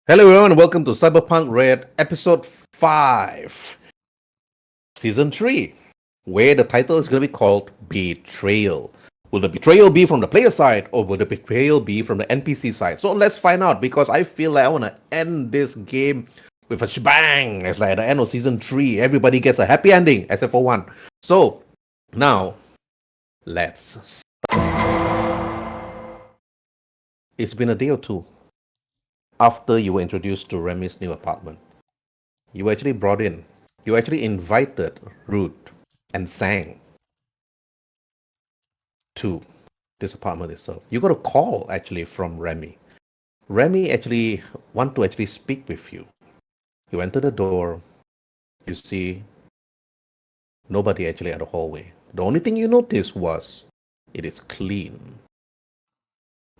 Hello everyone, welcome to Cyberpunk Red Episode 5, Season 3, where the title is going to be called Betrayal. Will the betrayal be from the player side or will the betrayal be from the NPC side? So let's find out because I feel like I want to end this game with a shebang. It's like at the end of Season 3, everybody gets a happy ending except for one. So now, let's. It's been a day or two after you were introduced to Remy's new apartment. You were actually brought in. You actually invited Root and Sang to this apartment itself. You got a call actually from Remy. Remy actually want to actually speak with you. You enter the door. You see nobody actually at the hallway. The only thing you noticed was it is clean.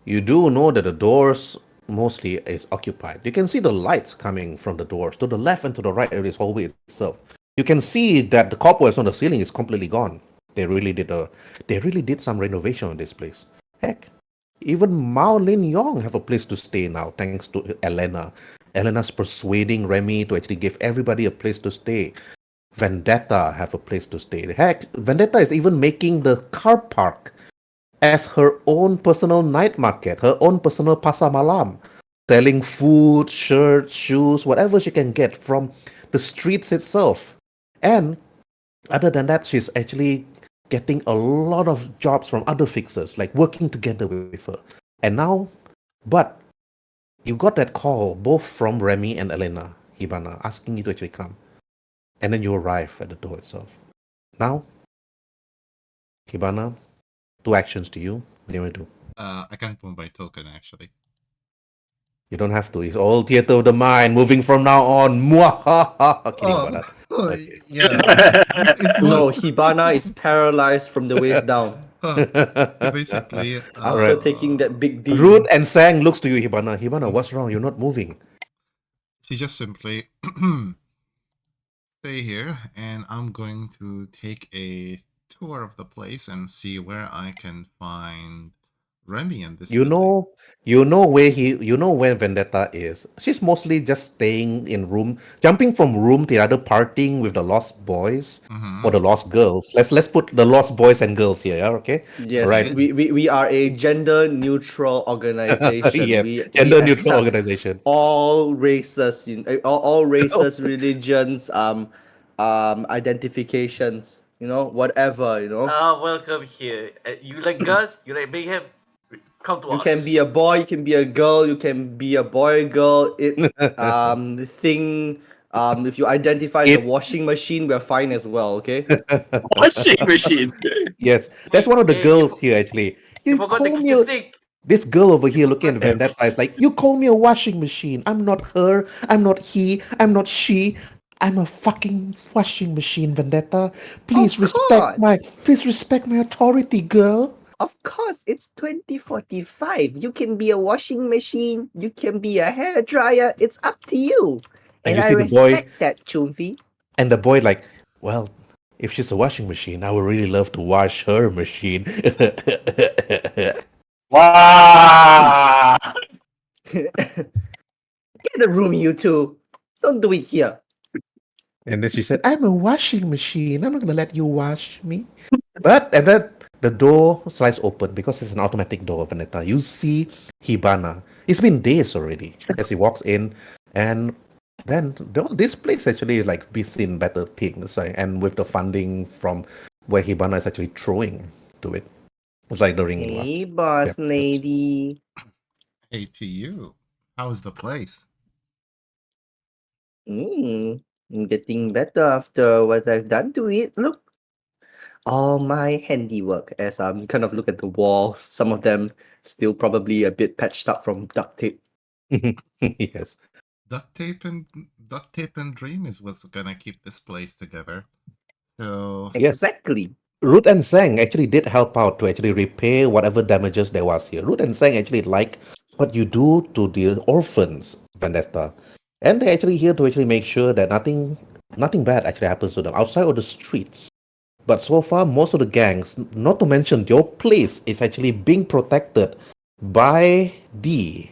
You do know that the doors mostly is occupied. You can see the lights coming from the doors to the left and to the right of this hallway itself. You can see that the cobwebs on the ceiling is completely gone. They really did some renovation on this place. Heck, even Mao Lin Yong have a place to stay now, thanks to Elena. Elena's persuading Remy to actually give everybody a place to stay. Vendetta have a place to stay. Heck, Vendetta is even making the car park as her own personal night market, her own personal pasar malam, selling food, shirts, shoes, whatever she can get from the streets itself. And other than that, she's actually getting a lot of jobs from other fixers, like working together with her. And now, but you got that call both from Remy and Elena Hibana asking you to actually come. And then you arrive at the door itself. Now, Hibana, two actions to you. What do you want to do? I can't move my token actually. You don't have to. It's all theater of the mind. Moving from now on. Mwahaha. Kidding about that. Okay. Yeah. It No, would. Hibana is paralyzed from the waist down Basically, All after right. taking that big Root beam. and Sang looks to you, Hibana. Hibana, what's wrong? You're not moving. she just simply stay here, and I'm going to take a tour of the place and see where I can find Remy in this You building. know, you know where Vendetta is. She's mostly just staying in room, jumping from room to the other, partying with the lost boys Mm-hmm. or the lost girls. Let's put the lost boys and girls here. Yeah, okay. All Yes, right. Okay. we are a gender neutral organization. Yes, We gender neutral accept organization. all races, all races, religions, identifications. Whatever. Welcome here. You like girls? You like mayhem? Come to You can be us. a boy, you can be a girl, you can be a boy, girl. The thing. If you identify as a It washing machine, we're fine as well. Okay. Washing machine. yes, that's Wait, one of the hey, girls here actually. you You forgot the call me kitchen a, sink. this girl over You here looking forgot at the Vendetta is kitchen like, sink. you call me a washing machine. I'm not her. I'm not he. I'm not she. I'm a fucking washing machine, Vendetta. Of course. Please respect my authority, girl. Of course, it's 2045. You can be a washing machine, you can be a hair dryer. It's up to you. And And you I see the boy, respect that, Chumfi. and the boy like, well, if she's a washing machine, I would really love to wash her machine. Wow. Get a room, you two. Don't do it here. And then she said, I'm a washing machine. I'm not going to let you wash me. But and then the door slides open because it's an automatic door, Vanetta. You see Hibana. It's been days already as he walks in. And then this place actually is like be seen better things. Right? And with the funding from where Hibana is actually throwing to it. It's like during Hey, last. boss Yeah. lady. Hey, to you. How's the place? I'm getting better after what I've done to it. Look, all my handiwork as kind of look at the walls. Some of them still probably a bit patched up from duct tape. Yes. Duct tape and dream is what's gonna keep this place together. So Yes. Exactly. Root and Sang actually did help out to actually repair whatever damages there was here. Root and Sang actually like what you do to the orphans, Vendetta. And they're actually here to actually make sure that nothing bad actually happens to them outside of the streets. But so far, most of the gangs, not to mention your place, is actually being protected by the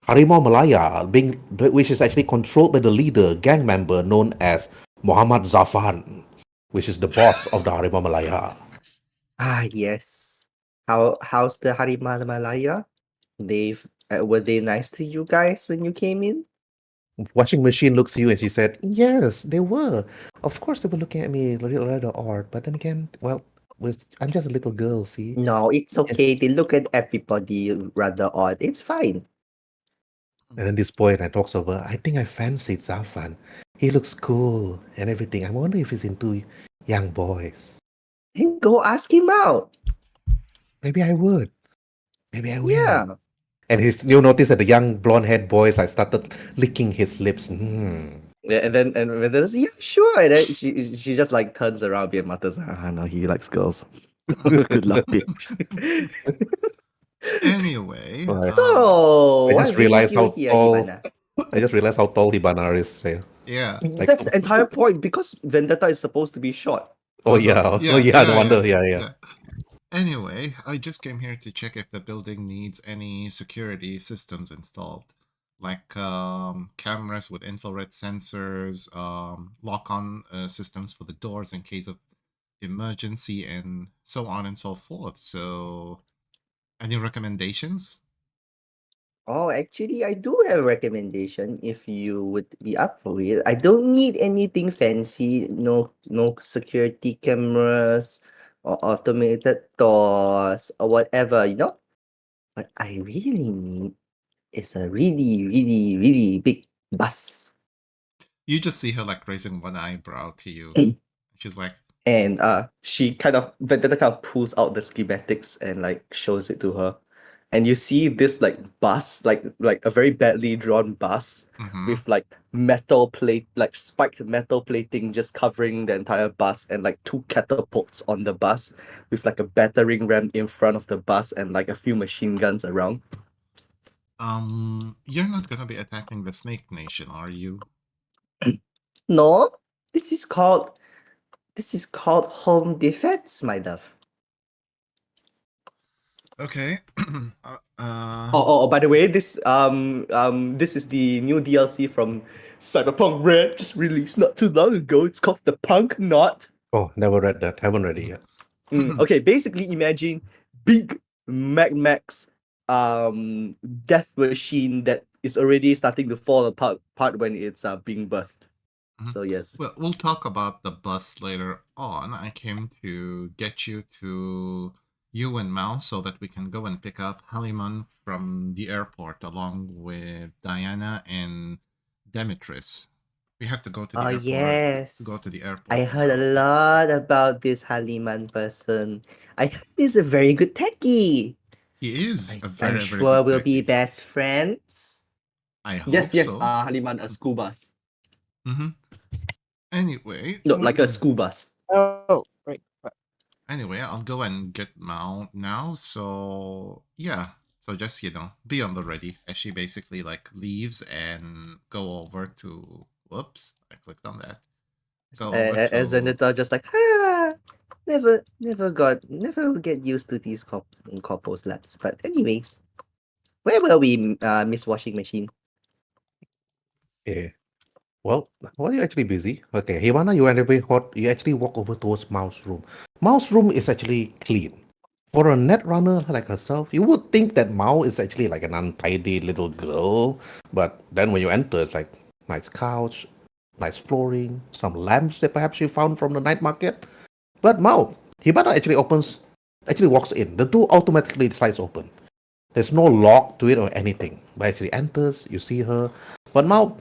Harimau Malaya, which is actually controlled by the leader, gang member known as Muhammad Zafan, which is the boss of the Harimau Malaya. Ah, yes. How's the Harimau Malaya? Were they nice to you guys when you came in? Washing machine looks at you and she said, "Yes, they were. Of course, they were looking at me a little rather odd, but then again, well, I'm just a little girl, see." No, it's And, okay. They look at everybody rather odd. It's fine. and then this boy and I talks over. I think I fancied Zafan. He looks cool and everything. I wonder if he's into young boys. And go ask him out. Maybe I would. Maybe I will. Yeah. And you notice that the young blonde-haired boys, I started licking his lips. Yeah, and then yeah, sure. And then she just like turns around and mutters, "Ah, no, he likes girls. Good luck, bitch." Anyway, Right. So, I what just brings realized you how here, tall. Hibana? I just realized how tall Hibana is. Yeah. yeah. Like, That's the entire point because Vendetta is supposed to be short. oh yeah, Yeah, oh yeah. No yeah, wonder. yeah, Yeah. Anyway, I just came here to check if the building needs any security systems installed, like cameras with infrared sensors, lock-on systems for the doors in case of emergency, and so on and so forth. So, any recommendations? Oh, actually, I do have a recommendation if you would be up for it. I don't need anything fancy, no security cameras or automated doors or whatever, you know? What I really need is a really, really, really big bus. You just see her like raising one eyebrow to you. She's like, And she kind of Vendetta kind of pulls out the schematics and like shows it to her. And you see this like bus, like a very badly drawn bus mm-hmm. with like metal plate, like spiked metal plating just covering the entire bus, and like two catapults on the bus with like a battering ram in front of the bus and like a few machine guns around. You're not gonna be attacking the Snake Nation, are you? No, this is called home defense, my love. Okay. By the way, this is the new DLC from Cyberpunk Red, just released not too long ago. It's called the Punk Knot. Oh, never read that. Haven't read it yet. Okay, basically imagine big Mad Max death machine that is already starting to fall apart when it's being birthed. Mhm. So yes. Well, we'll talk about the bus later on. I came to get you to you and Mao so that we can go and pick up Haliman from the airport along with Diana and Demetris. We have to go to the Oh airport. yes. To go to the airport. I heard a now. lot about this Haliman person. I heard he's a very good techie. He is a I'm very, very sure good we'll be techie. best friends. I hope Yes, so. Haliman, a school bus. Mm-hmm. Anyway, No, like a school bus. Oh, right. anyway, I'll go and get Mao now. So yeah, so just be on the ready as she basically like leaves and go over to. Whoops, I clicked on that. Go over As to. Vendetta just like, never get used to these corpos lads. But anyways, where were we, Miss Washing Machine? Yeah. Well, why are you actually busy? Okay, Hivana, you actually walk over towards Mao's room. Mao's room is actually clean. For a net runner like herself, you would think that Mao is actually like an untidy little girl, but then when you enter, it's like nice couch, nice flooring, some lamps that perhaps you found from the night market. But Mao, Hibana actually walks in. The door automatically slides open. There's no lock to it or anything. But actually enters, you see her. But Mao,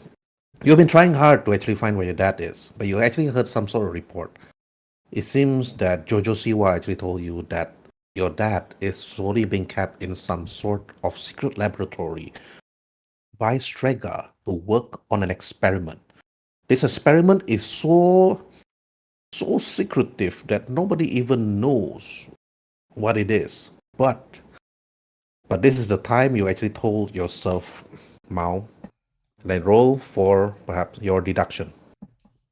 you've been trying hard to actually find where your dad is, but you actually heard some sort of report. It seems that Jojo Siwa actually told you that your dad is slowly being kept in some sort of secret laboratory by Streaga to work on an experiment. This experiment is so secretive that nobody even knows what it is. But this is the time you actually told yourself, Mao. Then roll for perhaps your deduction.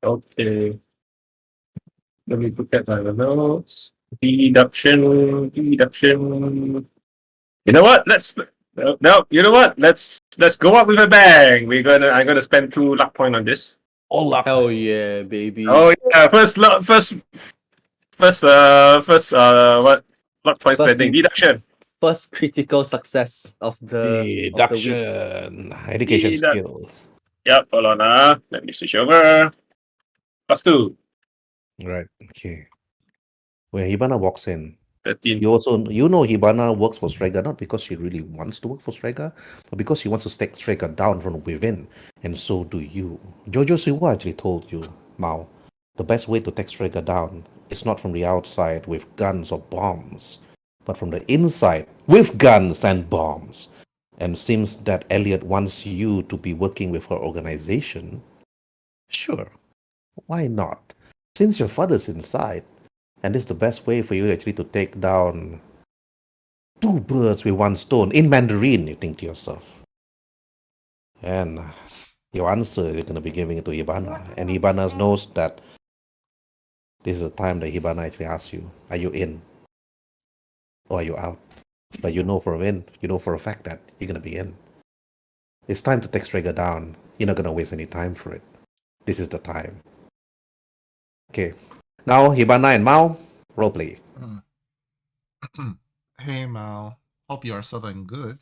Okay. Let me look at my notes. Deduction. You know what? No, you know what? Let's go up with a bang. I'm gonna spend 2 luck point on this. All luck. Hell yeah, baby. Oh yeah, first what luck point First- spending deduction. First critical success of the week. Deduction. Education Deduct- skills. Yep, hold on. Let me switch over. +2, Right. Okay. When Hibana walks in, 13. you know Hibana works for Streaga not because she really wants to work for Streaga, but because she wants to take Streaga down from within, and so do you. Jojo Siwa actually told you, Mao, the best way to take Streaga down is not from the outside with guns or bombs, but from the inside with guns and bombs. And seems that Elliot wants you to be working with her organization. Sure, why not? Since your father's inside, and this is the best way for you actually to take down 2 birds with 1 stone in Mandarin, you think to yourself. And your answer, you're going to be giving it to Hibana. And Hibana knows that this is the time that Hibana actually asks you, are you in? Or are you out? But you know for a fact that you're going to be in. It's time to take Streaga down. You're not going to waste any time for it. This is the time. Okay. Now, Hibana and Mao, roleplay. Hey Mao, hope you are southern good.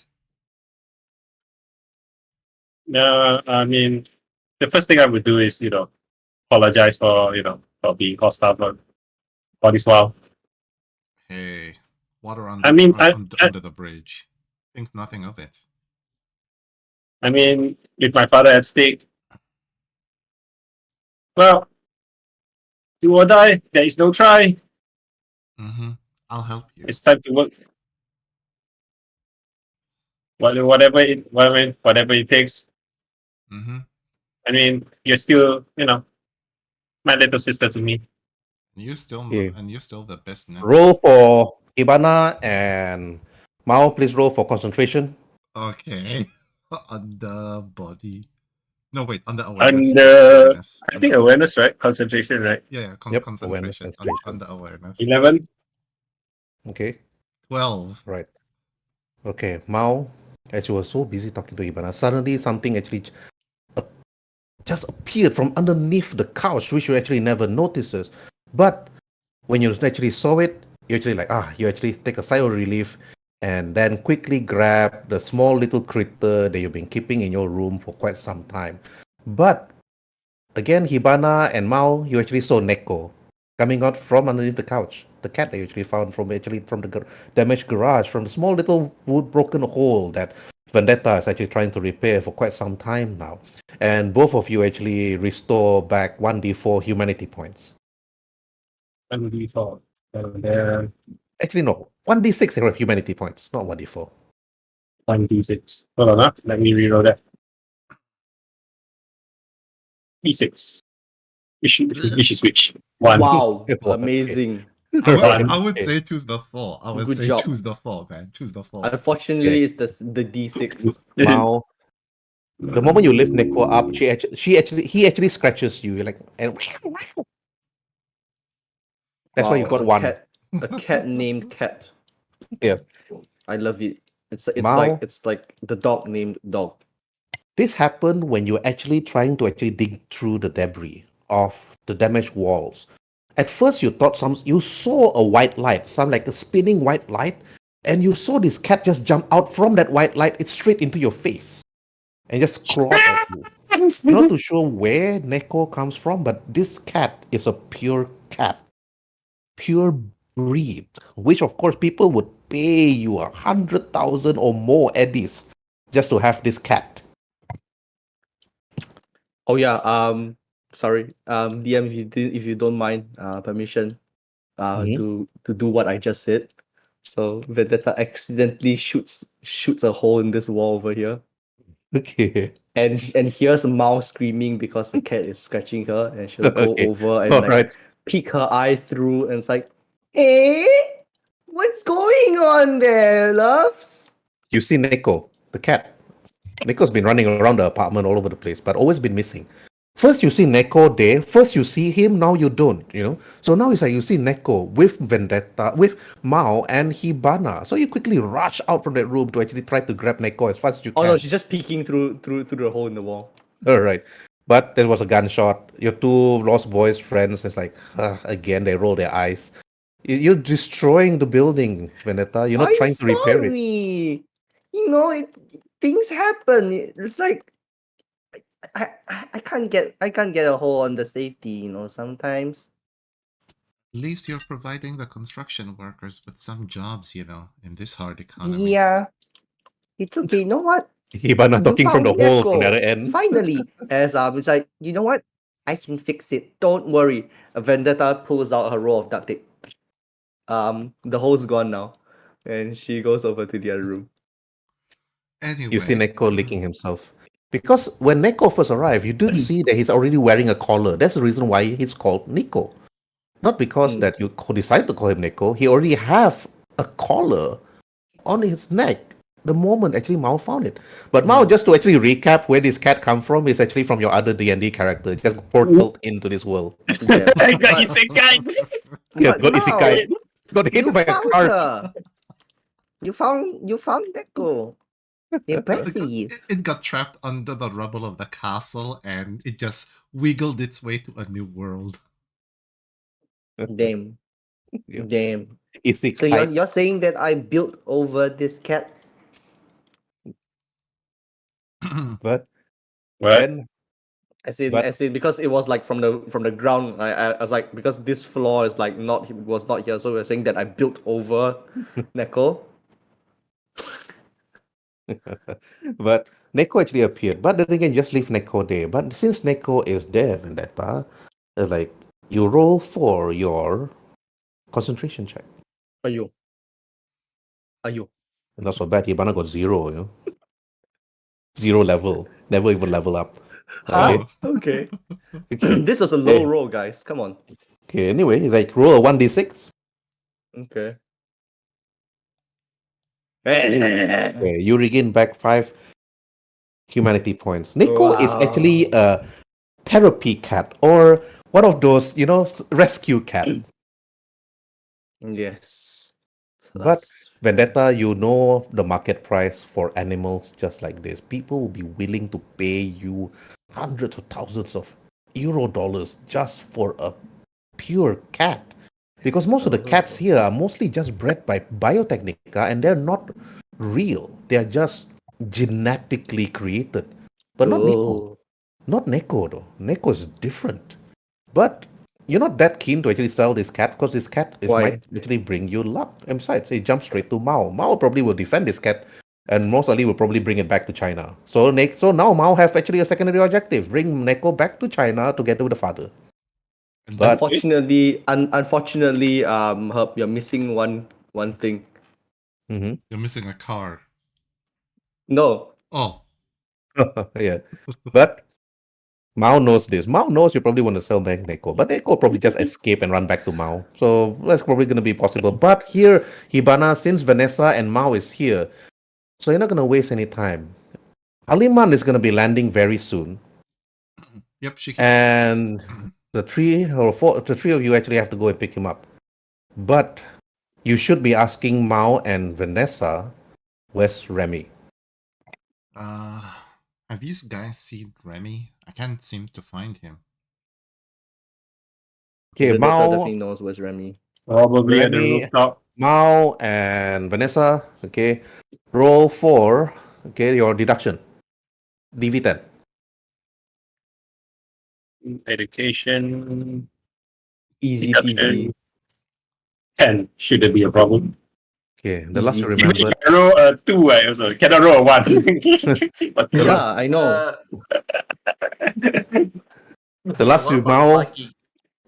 I mean, the first thing I would do is apologize for for being hostile for this while. Hey, water I under the bridge. Think nothing of it. I mean, with my father at stake, well, do or die. There is no try. I'll help you. It's time to work. Whatever it takes. I mean, you're still, my little sister to me. You're still Yeah. the best now. Roll for Hibana and Mao, please roll for concentration. Okay. Under body. No, wait, under awareness. Under, I think awareness, right? Concentration, right? Yeah, Yep, concentration. awareness, concentration. Under awareness. 11. Okay, 12. right. Okay, Mao, as you were so busy talking to Hibana, suddenly something actually just appeared from underneath the couch, which you actually never notices. But when you actually saw it, you actually you actually take a sigh of relief and then quickly grab the small little critter that you've been keeping in your room for quite some time. But again, Hibana and Mao, you actually saw Neko coming out from underneath the couch. The cat that you actually found from the damaged garage, from the small little wood broken hole that Vendetta is actually trying to repair for quite some time now. And both of you actually restore back 1d4 humanity points. 1d4. And then Actually, no. 1d6 humanity points, not 1d4. 1d6. Hold on, let me reroll that. D6. Which is which? 1. Wow, Okay. amazing. I would say choose the 4. I would Good say job. choose the 4, man. Choose the 4. Unfortunately, it's the D6. Mao, the moment you lift Neko up, he actually scratches you. You're like, and that's why you got 1. A cat named Cat. Yeah. I love it. It's Mao. like the dog named Dog. This happened when you're actually trying to actually dig through the debris of the damaged walls. At first, you thought you saw a white light, some like a spinning white light, and you saw this cat just jump out from that white light. It's straight into your face and just crawled at you. You're not too sure where Neko comes from, but this cat is a pure cat, pure breed, which of course people would pay you 100,000 or more eddies just to have this cat. Oh yeah. Sorry. DM, if you don't mind, permission, to do what I just said. So Vendetta accidentally shoots a hole in this wall over here. Okay. And here's a mouse screaming because the cat is scratching her, and she'll go Okay. over and All right. peek her eye through, and it's like, hey, what's going on there, loves? You see Neko, the cat. Neko's been running around the apartment all over the place, but always been missing. First you see Neko there. First you see him. Now you don't. You know. So now it's like you see Neko with Vendetta, with Mao and Hibana. So you quickly rush out from that room to actually try to grab Neko as fast as you Oh can. no, she's just peeking through the hole in the wall. All right. But there was a gunshot. Your two lost boys friends. It's like again they roll their eyes. You're destroying the building, Vendetta. You're not I'm trying to repair it. sorry. You know, things happen. It's like I can't get a hold on the safety. You know, sometimes. At least you're providing the construction workers with some jobs, in this hard economy. Yeah, it's okay. You know what? Hibana You talking from the found hole from the Neko. other end. Finally, as it's like, you know what? I can fix it. Don't worry. Vendetta pulls out her roll of duct tape. The hole's gone now, and she goes over to the other room. Anyway, You see Neko licking himself. Because when Neko first arrived, you did see that he's already wearing a collar. That's the reason why he's called Neko. Not because that you decided to call him Neko. He already have a collar on his neck the moment actually Mao found it. But Mao, just to actually recap where this cat come from, is actually from your other D&D character. It just portaled into this world. Yeah. I got But- isekai. Yeah, But got Mao, isekai. Got hit you by a found car. her. You found Neko. Impressive. it got trapped under the rubble of the castle and it just wiggled its way to a new world. Damn. Yeah. Damn. Isekai. So you're saying that I built over this cat? But What? then As in, But- because it was like from the ground. I was like, because this floor is like was not here, so we're saying that I built over Neko. but Neko actually appeared. But then again, just leave Neko there. But since Neko is there, Vendetta, it's like you roll for your concentration check. Ayo. Not so bad. Hibana got 0, 0 level. Never even level up. Huh? Oh. Okay. Okay. This was a low Hey. roll, guys. Come on. Okay, anyway, like roll a 1d6. Okay. Okay, you regain back 5 humanity points. Neko is actually a therapy cat or one of those, rescue cat. Yes. But Vendetta, you know the market price for animals just like this. People will be willing to pay you hundreds of thousands of euro dollars just for a pure cat. Because most of the cats here are mostly just bred by Biotechnica and they're not real. They're just genetically created. But not Neko. Not Neko though. Neko is different. But you're not that keen to actually sell this cat because this cat might actually bring you luck. And besides, it jumps straight to Mao. Mao probably will defend this cat and most likely will probably bring it back to China. So now Mao have actually a secondary objective. Bring Neko back to China together with the father. But Unfortunately, Herb, you're missing one thing. Mm-hmm. You're missing a car. No. Oh. Yeah. But Mao knows this. Mao knows you probably want to sell back Neko, but Neko will probably just escape and run back to Mao. So that's probably going to be possible. But here, Hibana, since Vanessa and Mao is here, so you're not going to waste any time. Aliman is going to be landing very soon. Yep, she can. And the three of you actually have to go and pick him up. But you should be asking Mao and Vanessa, where's Remy? Have you guys seen Remy? I can't seem to find him. Okay, Vanessa Mao definitely knows where's Remy. Probably at the Remy, rooftop. Mao and Vanessa, okay, roll for, your deduction. DV10. Education. Easy peasy. 10 shouldn't be a problem. Okay, the last you Easy. Even if remembered. I roll a 2, I also cannot roll a 1. But The last, I know. the last What you, about lucky?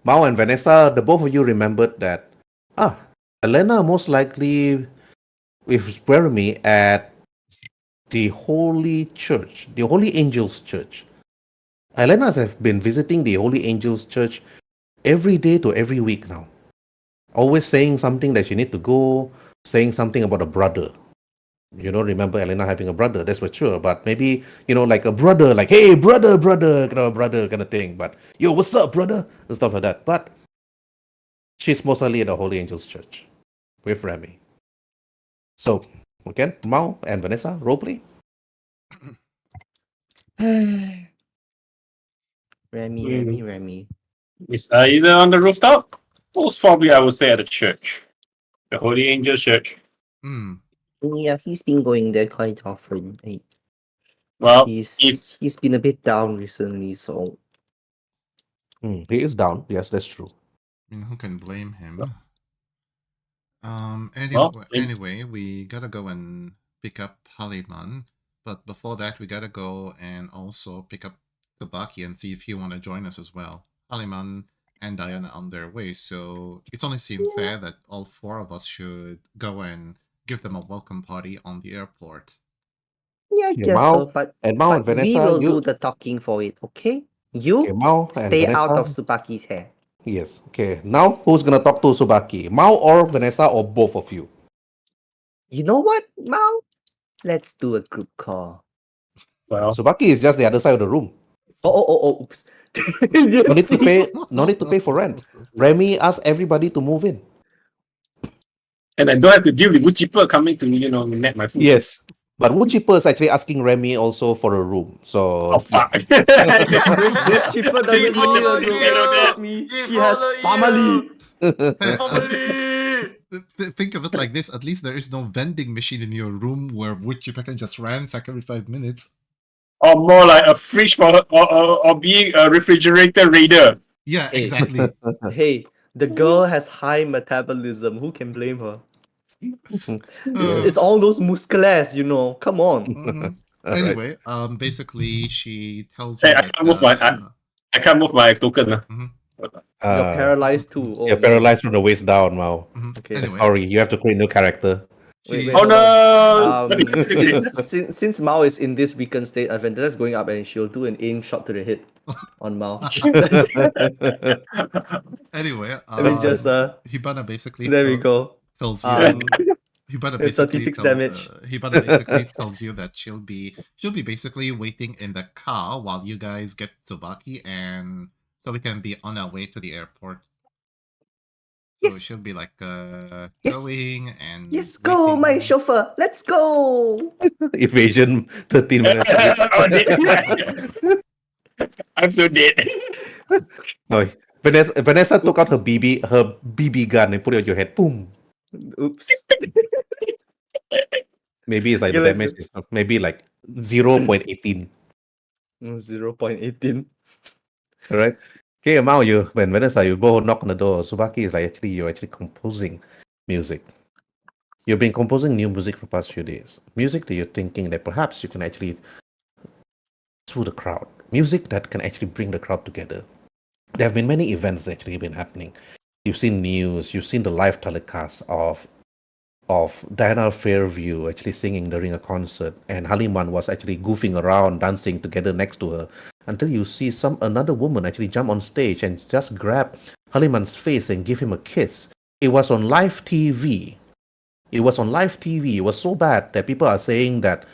Mao and Vanessa, the both of you remembered that, Elena most likely with Remy at the Holy Church, the Holy Angels Church. Elena has been visiting the Holy Angels Church every day to every week now. Always saying something that she need to go, saying something about a brother. You don't remember Elena having a brother, that's for sure. But maybe, like a brother, like, hey, brother, brother kind of thing. But, yo, what's up, brother? And stuff like that. But she's mostly at the Holy Angels Church with Remy. So, again, Mao and Vanessa, roleplay. Remy. It's either on the rooftop, most probably I would say at the church, the Holy Angel Church. Hmm. Yeah, he's been going there quite often. Well, if He's been a bit down recently, so He is down. Yes, that's true. I mean, who can blame him? Well, Anyway, we gotta go and pick up Haliman. But before that, we gotta go and also pick up Tsubaki and see if he wanna join us as well. Haliman and Diana on their way, so it's only seemed fair that all four of us should go and give them a welcome party on the airport. yeah, I Okay, guess so. But Mao and we Vanessa, will do the talking for it, okay? You Mao and stay out Vanessa. of Tsubaki's hair. Yes. Okay. Now, who's gonna talk to Tsubaki? Mao or Vanessa or both of you? You know what, Mao? Let's do a group call. well, Tsubaki is just the other side of the room. Oops. No need to pay. No need to pay for rent. Remy asked everybody to move in. and I don't have to deal with wood coming to net my food. Yes. But Woodchipper is actually asking Remy also for a room. So Oh fuck! Chipper doesn't need follow a group. you. Excuse me. She She has follow family. Family. Think of it like this: at least there is no vending machine in your room where Wichita can just ransack every 5 minutes. Or more like a fridge or being a refrigerator raider. Yeah, Hey. exactly. Hey, the girl has high metabolism. Who can blame her? It's all those muscles, Come on. Mhm. All right. Anyway, basically, she tells Hey, you I that. can't move I can't move my token. Mhm. You're paralyzed too. Oh, You're no. paralyzed from the waist down, Mao. Mhm. Okay. Anyway, Sorry, you have to create a new character. Wait, she- Oh hold no! on. Since Mao is in this weakened state, Aventura's going up and she'll do an aim shot to the head on Mao. Anyway, Let me just Hibana basically there we go. tells you. Hibana It's basically 36 tells, damage. Hibana basically tells you that she'll be basically waiting in the car while you guys get Tsubaki, and so we can be on our way to the airport. So Yes. she'll be like Yes. going and Yes, go, waiting. my chauffeur. Let's go. Evasion 13 minutes. Oh, I'm so dead. No, Vanessa took out her BB gun and put it on your head. Boom. Oops. Maybe it's like Okay, the let's damage is maybe like 0.18. 0.18. All right. Okay, Mao, when Vanessa, you go knock on the door. Tsubaki is like you're actually composing music. You've been composing new music for the past few days. Music that you're thinking that perhaps you can actually through the crowd. Music that can actually bring the crowd together. There have been many events that actually been happening. You've seen news, you've seen the live telecast of Diana Fairview actually singing during a concert, and Haliman was actually goofing around, dancing together next to her, until you see another woman actually jump on stage and just grab Haliman's face and give him a kiss. It was on live TV. It was on live TV. It was so bad that people are saying that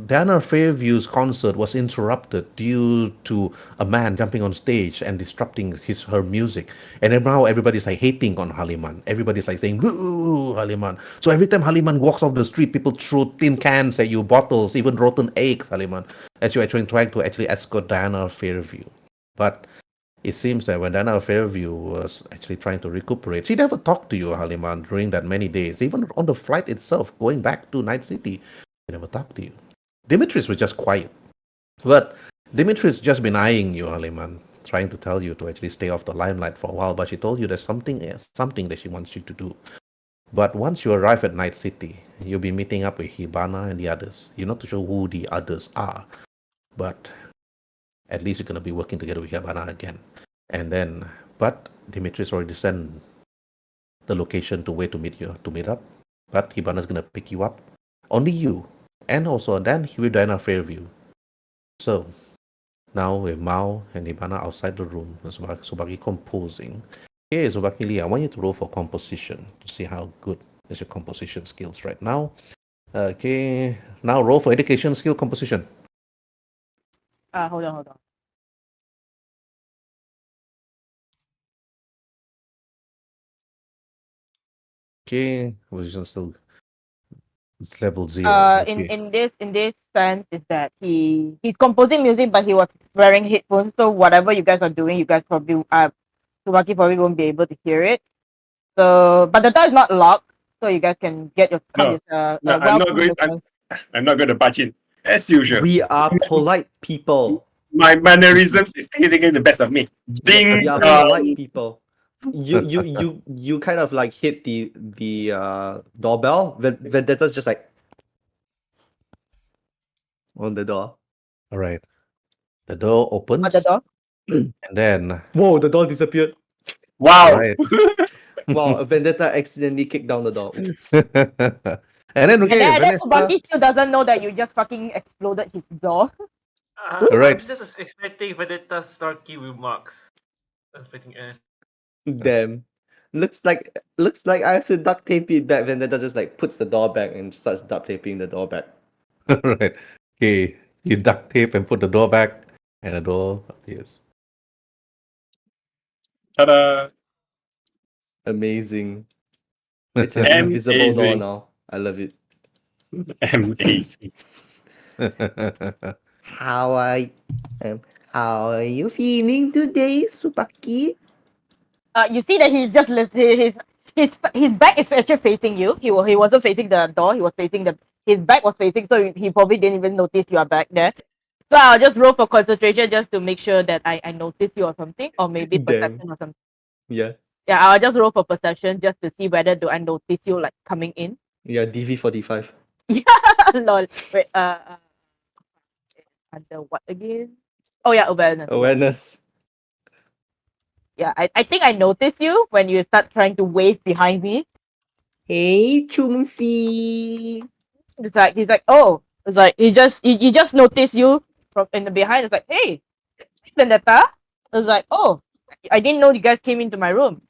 Diana Fairview's concert was interrupted due to a man jumping on stage and disrupting her music. And then now everybody's like hating on Haliman. Everybody's like saying, boo, Haliman. So every time Haliman walks off the street, people throw tin cans at you, bottles, even rotten eggs, Haliman, as you're trying to actually escort Diana Fairview. But it seems that when Diana Fairview was actually trying to recuperate, she never talked to you, Haliman, during that many days. Even on the flight itself, going back to Night City, she never talked to you. Dmitris was just quiet. But Dmitris just been eyeing you, Haliman, trying to tell you to actually stay off the limelight for a while, but she told you there's something that she wants you to do. But once you arrive at Night City, you'll be meeting up with Hibana and the others. You're not too sure who the others are, but at least you're going to be working together with Hibana again. But Dmitris already sent the location to where to meet up. But Hibana's going to pick you up. Only you. And also then he will Diana Fairview. So now with Mao and Hibana outside the room, Subaki composing. Okay, Subaki Lee, I want you to roll for composition to see how good is your composition skills right now. Okay, now roll for education skill composition. Hold on. Okay, composition still it's level 0. In Okay. in this sense is that he's composing music, but he was wearing headphones. So whatever you guys are doing, you guys probably Tsubaki probably won't be able to hear it. So, but the door is not locked, so you guys can get your No, no, I'm not welcome going. yourself. I'm not going to barge in as usual. We are polite people. My mannerisms is taking the best of me. Ding. We are polite people. You kind of like hit the doorbell. Vendetta's just like on the door. All right. The door opens, At the door. and then Whoa, the door disappeared. Wow. right, Wow, Vendetta accidentally kicked down the door. Oops. and then And okay, then Tsubaki Vanessa. still doesn't know that you just fucking exploded his door. Right. I'm just expecting Vedetta's snarky remarks. I'm expecting Damn. Looks like I have to duct tape it back. Vendetta just like puts the door back and starts duct taping the door back. Right. Okay, you duct tape and put the door back, and the door appears. Ta-da. Amazing. It's an invisible door Amazing. now. I love it. Amazing. How are you feeling today, Tsubaki? You see that he's just his back is actually facing you. He wasn't facing the door. He was facing his back was facing, so he probably didn't even notice you are back there. So I'll just roll for concentration just to make sure that I notice you or something, or maybe Damn. perception or something. Yeah. Yeah, I'll just roll for perception just to see whether do I notice you like coming in. Yeah, DV45. Yeah, lol. Wait, under what again? Oh yeah, awareness. Awareness. Yeah, I think I noticed you when you start trying to wave behind me. Hey, Chumfi. He's like, oh, it's like he just noticed you from in the behind. It's like, hey, Vendetta. I was like, oh, I didn't know you guys came into my room.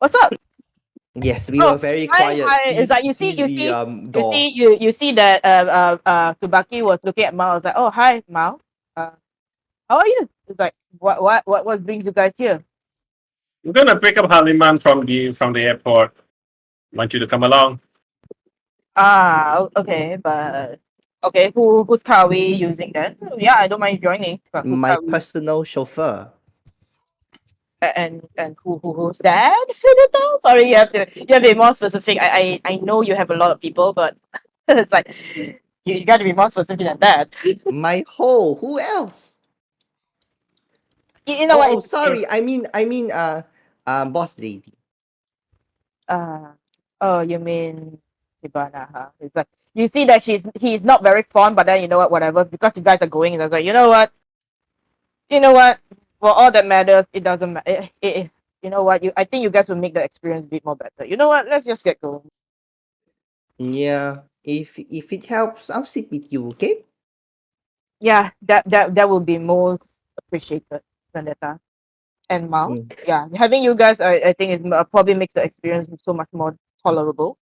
What's up? Yes, we Oh, were very hi, quiet. hi. It's like you see door. you see that Tsubaki was looking at Mao. I was like, oh, hi, Mao. How are you? It's like, what brings you guys here? We're gonna pick up Haliman from the airport. Want you to come along? Okay, but okay, whose car are we using then? Yeah, I don't mind joining. But whose My car are we personal chauffeur. and who's that? Finito? Sorry, you have to be more specific. I know you have a lot of people, but it's like you got to be more specific than that. My hoe. Who else? You know what? Oh, It's sorry. I mean, boss lady. Oh, you mean Hibana, huh? It's like you see that he's not very fond, but then you know what? Whatever, because you guys are going, and I was like, you know what? For all that matters, it doesn't matter. You know what? I think you guys will make the experience a bit more better. You know what? Let's just get going. Yeah. If it helps, I'll sit with you. Okay. Yeah, that will be most appreciated, Vendetta and Mal. Mm. Yeah, having you guys, I think is probably makes the experience so much more tolerable.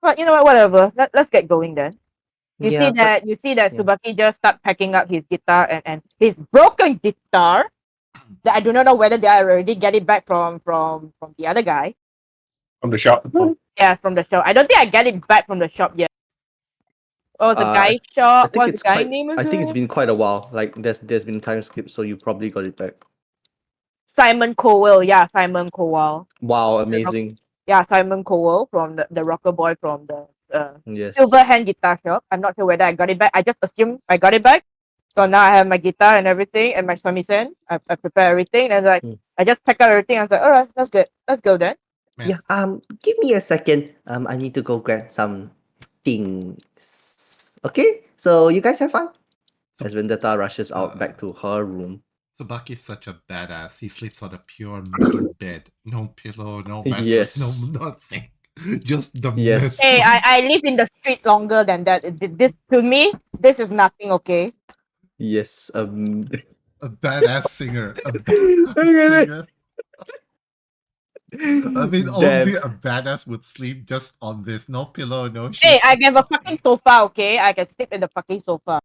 But you know what? Whatever. Let's get going then. You see that yeah. Tsubaki just start packing up his guitar and his broken guitar. That I do not know whether they already get it back from the other guy. From the shop. Yeah, from the shop. I don't think I get it back from the shop yet. What was the guy I shop? think What's it's the guy quite. name? I think it's been quite a while. Like there's been time skip, so you probably got it back. Simon Cowell. Yeah, Simon Cowell. Wow, amazing. Yeah, Simon Cowell from the rocker boy from the Yes. Silver Hand Guitar Shop. I'm not sure whether I got it back. I just assume I got it back. So now I have my guitar and everything and my samisen. I prepare everything and like I just pack up everything. I was like, all right, that's good. Let's go then. Man. Yeah. Give me a second. I need to go grab some things. Okay. So you guys have fun. As Vendetta rushes out back to her room. Tsubaki's such a badass. He sleeps on a pure metal bed. No pillow, no mattress, Yes. no nothing. Just the Yes. mess. Hey, I live in the street longer than that. This to me, this is nothing. Okay. Yes. A badass singer. A badass singer. I mean, Damn. only a badass would sleep just on this. No pillow, no sheets. Hey, I have a fucking sofa, okay? I can sleep in the fucking sofa.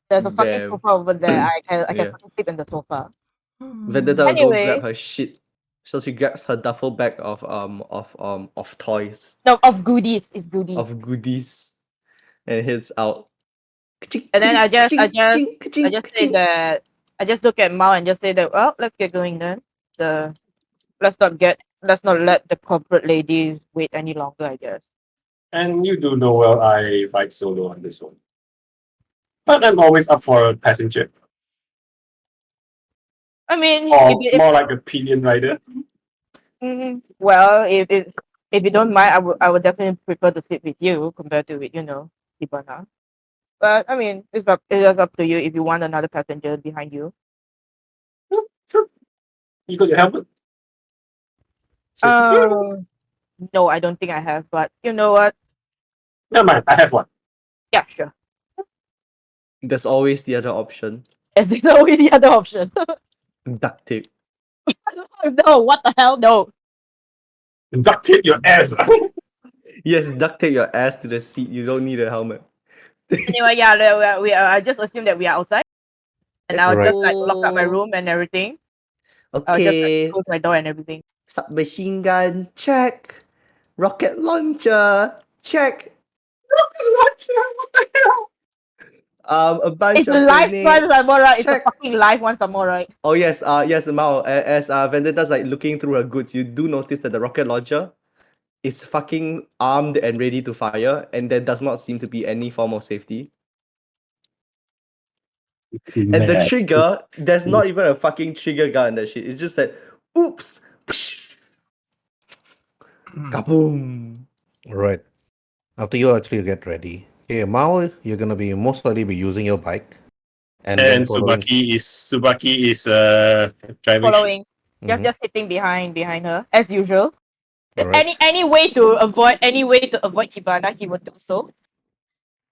There's a fucking Damn. sofa over there. I can Yeah. fucking sleep in the sofa. Vendetta will go grab Anyway, her shit. So she grabs her duffel bag of toys, no, of goodies. It's goodies. of goodies, and heads out. And then I just say Ka-ching. that I just look at Mao and just say that, well, let's get going then. The let's not let the corporate ladies wait any longer, I guess. And you do know well I ride solo on this one. But I'm always up for a passenger. I mean, Or if more like a pillion rider. well, if you don't mind, I would definitely prefer to sit with you compared to with Hibana. But I mean, it is up to you if you want another passenger behind you. Sure. You got your helmet? Safety first. No, I don't think I have. But you know what? Never mind, I have one. Yeah, sure. There's always the other option. As is always the other option. Duct tape. No, what the hell? No. Duct tape your ass. Yes, duct tape your ass to the seat. You don't need a helmet. Anyway, yeah, I just assume that we are outside, and Let's I'll just like lock up my go. room and everything. I'll just Okay. close my door and everything. Submachine gun, check. Rocket launcher, check. What the hell? A bunch It's of a live one, grenades. some more, right? It's a Check. fucking live one, some more, right? Oh yes, yes, Mao. As Vendetta's like looking through her goods, you do notice that the rocket launcher is fucking armed and ready to fire, and there does not seem to be any form of safety. And the trigger, there's not even a fucking trigger gun in that shit. It's just that, oops, kaboom. Right. After you actually get ready, okay, Mao, you're gonna be most likely be using your bike, and then And following. Subaki is driving. Following, Mhm. just sitting behind her as usual. Alright. Any way to avoid Hibana, he would do so.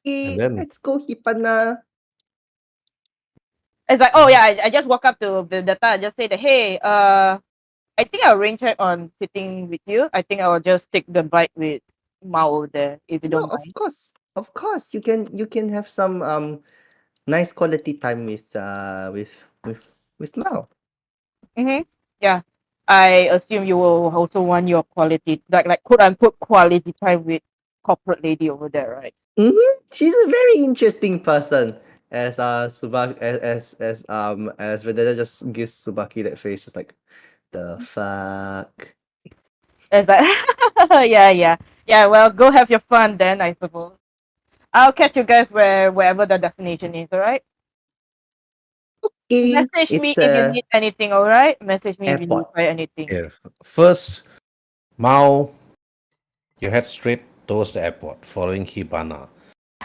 Okay, then- let's go, Hibana. It's like, oh yeah, I just walk up to Vendetta and just say that, hey, I think I'll rain check on sitting with you. I think I'll just take the bike with Mao over there if you No, don't of mind. course. You can have some nice quality time with Mao. Yeah. I assume you will also want your quality, like quote unquote quality time with corporate lady over there, right? She's a very interesting person. As as Vendetta just gives Subaki that face, just like the fuck. It's like yeah. Well, go have your fun then, I suppose. I'll catch you guys wherever the destination is. All right. Okay, Message me it's if you a need anything. All right. Message me if you airport. require anything. Here. First, Mao, you head straight towards the airport, following Hibana.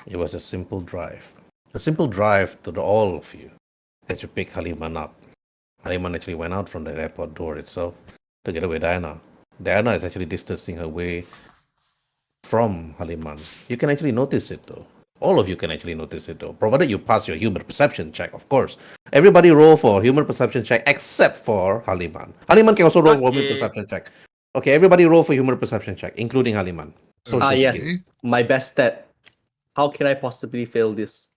It was a simple drive. A simple drive to all of you as you pick Haliman up. Haliman actually went out from the airport door itself together with Diana. Diana is actually distancing her way from Haliman. You can actually notice it though. All of you can actually notice it though, provided you pass your human perception check, of course. Everybody roll for human perception check except for Haliman. Haliman can also roll for human Okay. perception check. Okay, everybody roll for human perception check, including Haliman. Social yes, skills. my best stat. How can I possibly fail this?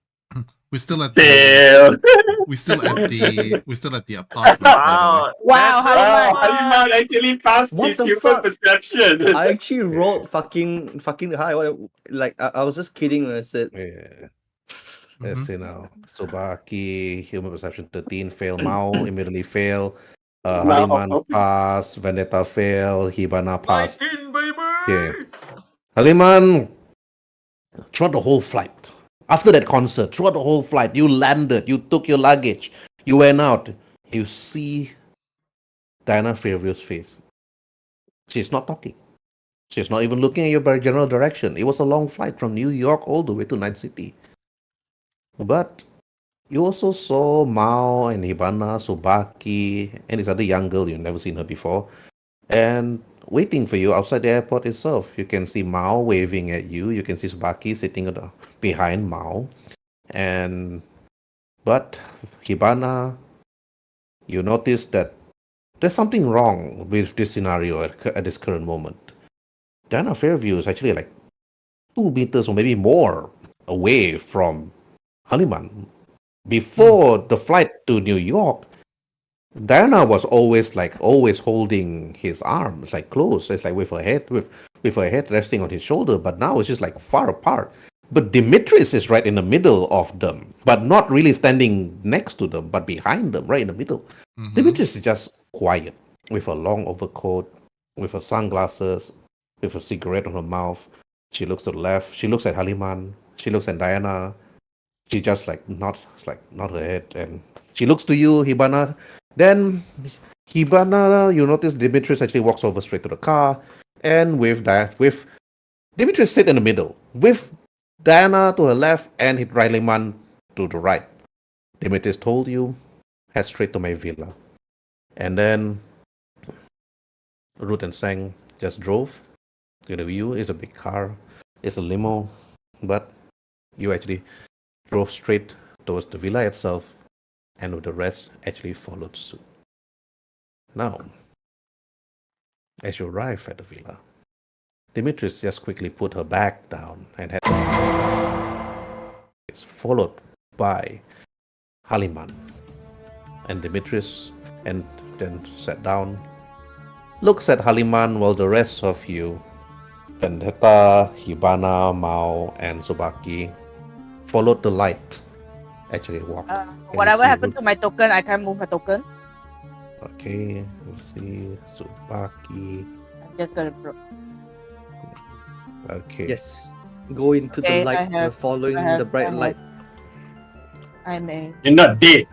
We're still at Fail. we're still at the apartment. By Wow. Wow, that's so Haliman. fun. Haliman actually passed What his the human fuck? perception. I actually rolled fucking high. Like I was just kidding when I said Yeah. the way. Let's see now. Sobaki, human perception 13, fail. Mao immediately fail. Haliman pass. Vendetta fail. Hibana pass. 19, baby. Yeah. Haliman, throughout the whole flight, after that concert, throughout the whole flight, you landed, you took your luggage, you went out, you see Diana Fairview's face. She's not talking. She's not even looking at your general direction. It was a long flight from New York all the way to Night City. But you also saw Mao and Hibana, Subaki, and this other young girl you've never seen her before, and waiting for you outside the airport itself. You can see Mao waving at you. You can see Subaki sitting behind Mao, but Hibana, you notice that there's something wrong with this scenario at this current moment. Diana Fairview is actually like 2 meters or maybe more away from Haliman. Before the flight to New York, Diana was always holding his arms like close. It's like with her head resting on his shoulder, but now it's just like far apart. But Dmitris is right in the middle of them, but not really standing next to them, but behind them, right in the middle. Mhm. Dmitris is just quiet, with a long overcoat, with her sunglasses, with a cigarette on her mouth. She looks to the left. She looks at Haliman. She looks at Diana. She just nod her head, and she looks to you, Hibana. Then Hibana, you notice Dmitris actually walks over straight to the car, and with Dmitris sit in the middle, with Diana to her left and Haliman to the right. Dmitris told you, head straight to my villa, and then Ruth and Sang just drove. To the view is a big car, it's a limo, but you actually drove straight towards the villa itself, and with the rest actually followed suit. Now, as you arrive at the villa, Dmitris just quickly put her bag down and is followed by Haliman. And Dmitris and then sat down, looks at Haliman while the rest of you, Vendetta, Hibana, Mao, and Subaki, followed the light. Actually walked. Whatever happened to my token, I can't move my token. Okay, let's see. Subaki. I'm just gonna Okay. Yes. Go into Okay, the light. We're following the bright light. I'm a. You're not dead.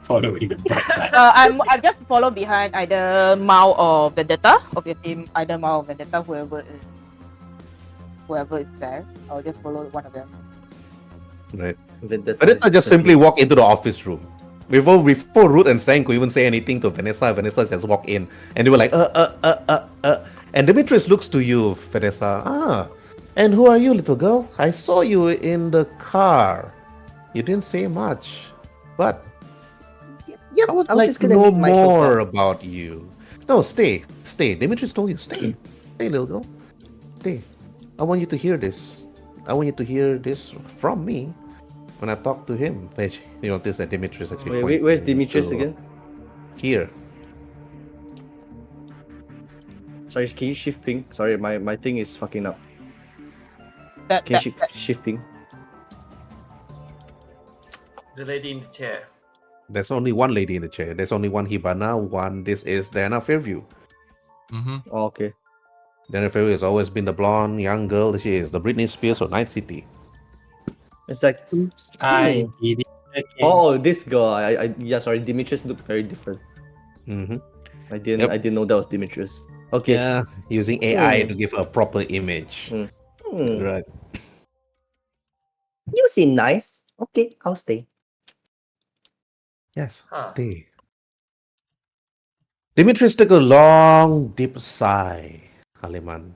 Following the bright light. I just follow behind either Mao or Vendetta. Obviously, either Mao or Vendetta, whoever is there. I'll just follow one of them. Right. Vendetta Vendetta is just simply- simply walk into the office room. Before Ruth and Sang could even say anything to Vanessa just walk in, and they were like, And Dmitris looks to you, Vanessa. And who are you, little girl? I saw you in the car. You didn't say much, but Yep, I would I was like just to gonna know make my more show about you. No, stay. Dmitris told you, stay, little girl, stay. I want you to hear this. I want you to hear this from me. When I talk to him, you notice that Dmitris actually. Wait, where's pointing Dmitris to again? Here. Sorry, can you shift ping? Sorry, my thing is fucking up. That, Can you shift ping? The lady in the chair. There's only one lady in the chair. There's only one Hibana. This is Diana Fairview. Mm-hmm. Oh, okay. Diana Fairview has always been the blonde young girl that she is, the Britney Spears of Night City. It's like, Oops, I did it again. oh, this girl. Yeah, sorry, Dimitrius looked very different. Mm-hmm. I didn't Yep. I didn't know that was Dimitrius. Okay. Yeah, using AI Hmm. to give her a proper image. Hmm. Right. You seem nice. Okay, I'll stay. Yes. Huh. Stay. Dimitris took a long, deep sigh, Haliman.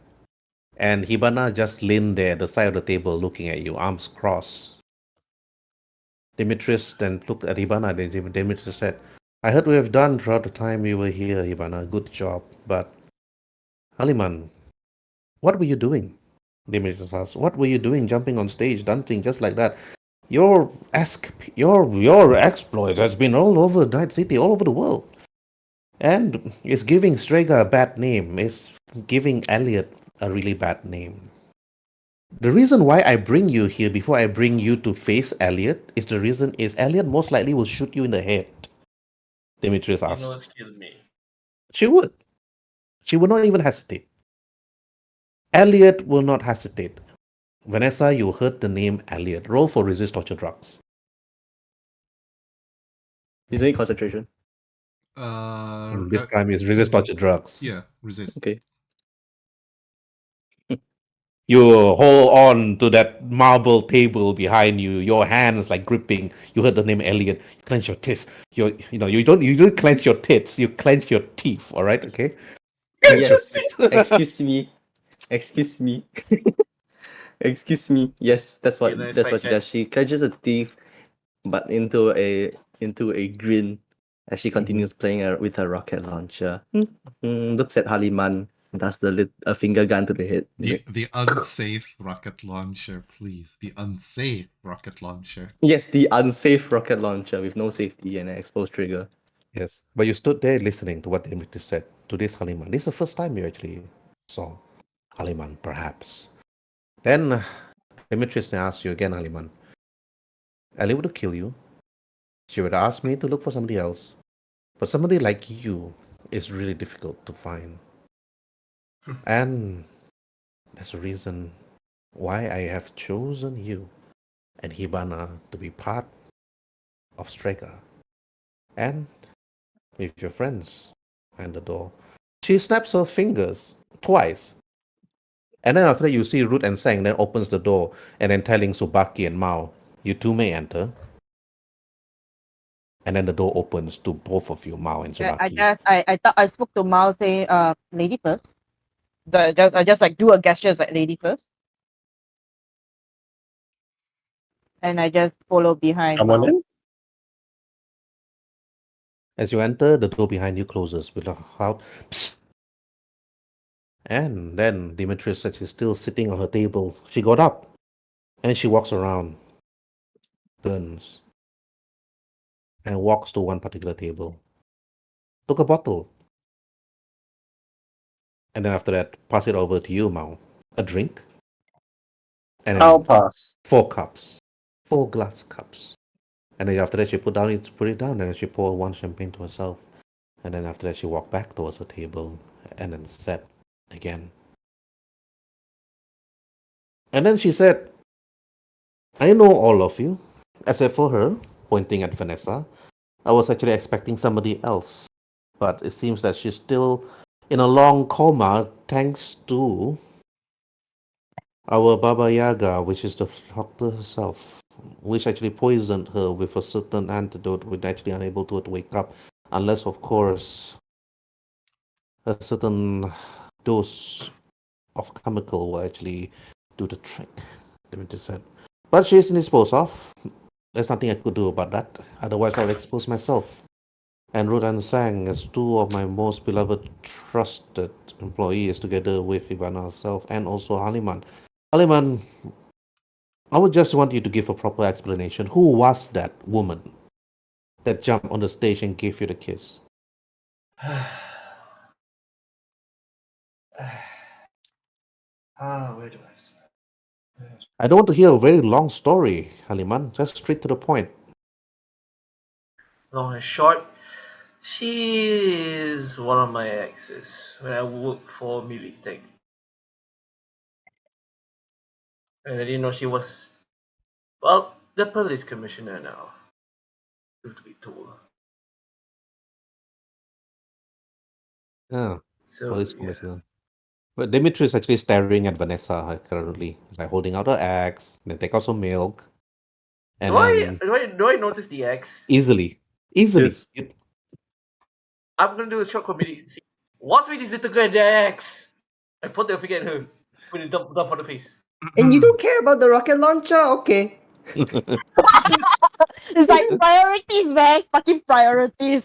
And Hibana just leaned there at the side of the table looking at you, arms crossed. Dimitris then looked at Hibana. Then Dimitris said, I heard we have done throughout the time we were here, Hibana. Good job. But, Haliman, what were you doing? Dimitris asked. What were you doing jumping on stage, dancing just like that? Your exploit has been all over Night City, all over the world. And it's giving Streaga a bad name. It's giving Elliot a really bad name. The reason why I bring you here before I bring you to face Elliot is Elliot most likely will shoot you in the head. Dmitris You asked. know, kill me. She would. She would not even hesitate. Elliot will not hesitate. Vanessa, you heard the name Elliot. Roll for resist torture drugs. Isn't it concentration? This time is resist torture drugs. Yeah, resist. Okay. You hold on to that marble table behind you. Your hands like gripping. You heard the name Elliot. You clench your teeth. You don't clench your tits. You clench your teeth. All right, okay. Yes. Excuse me. Excuse me. Excuse me. Yes, that's what You know, she expect does. She clenches her teeth, but into a grin. as she continues playing with her rocket launcher. Looks at Haliman, does a finger gun to the head. He's like, The unsafe rocket launcher, please. The unsafe rocket launcher. yes, the unsafe rocket launcher with no safety and an exposed trigger. Yes, but you stood there listening to what Dmitris said to this Haliman. This is the first time you actually saw Haliman, perhaps. Then Dmitris asks you again, Haliman. Ellie would kill you. She would ask me to look for somebody else. But somebody like you is really difficult to find. And that's the reason why I have chosen you and Hibana to be part of Streaga. And with your friends behind the door. She snaps her fingers twice. And then after that, you see Ruth and Sang then opens the door and then telling Subaki and Mao, you two may enter. And then the door opens to both of you, Mao and Subaki. I thought I spoke to Mao saying, lady first. I just like do a gesture like lady first. And I just follow behind Come on Mao. in. As you enter, the door behind you closes with a loud psst. And then Dmitris, as she's still sitting on her table, she got up and she walks around, turns, and walks to one particular table. Took a bottle. And then after that, pass it over to you, Mao. A drink. And I'll then pass. 4 cups. 4 glass cups. And then after that, she put it down, and then she poured one champagne to herself. And then after that, she walked back towards her table and then sat again. And then she said, I know all of you, except for her, pointing at Vanessa. I was actually expecting somebody else. But it seems that she's still in a long coma thanks to our Baba Yaga, which is the doctor herself, which actually poisoned her with a certain antidote, which actually unable to wake up, unless, of course, a certain dose of chemical will actually do the trick. Dimitri said. But she's disposed of. There's nothing I could do about that. Otherwise, I'll expose myself. And Ruth and Sang as 2 of my most beloved, trusted employees, together with Hibana herself and also Haliman. Haliman, I would just want you to give a proper explanation. Who was that woman that jumped on the stage and gave you the kiss? Where do I start? I don't want to hear a very long story, Haliman. Just straight to the point. Long and short, she is one of my exes when I worked for Militech. And I didn't know she was, well, the police commissioner now. Truth to be told. Yeah, So, police yeah. commissioner. But Dimitri is actually staring at Vanessa currently, like holding out her axe, then take out some milk, and Do then I notice the X? easily. Yes. I'm gonna do a short comedy scene. What's with this little girl the X? I put the figure at her. Put it down for the face. And you don't care about the rocket launcher? Okay. It's like priorities, man. Fucking priorities.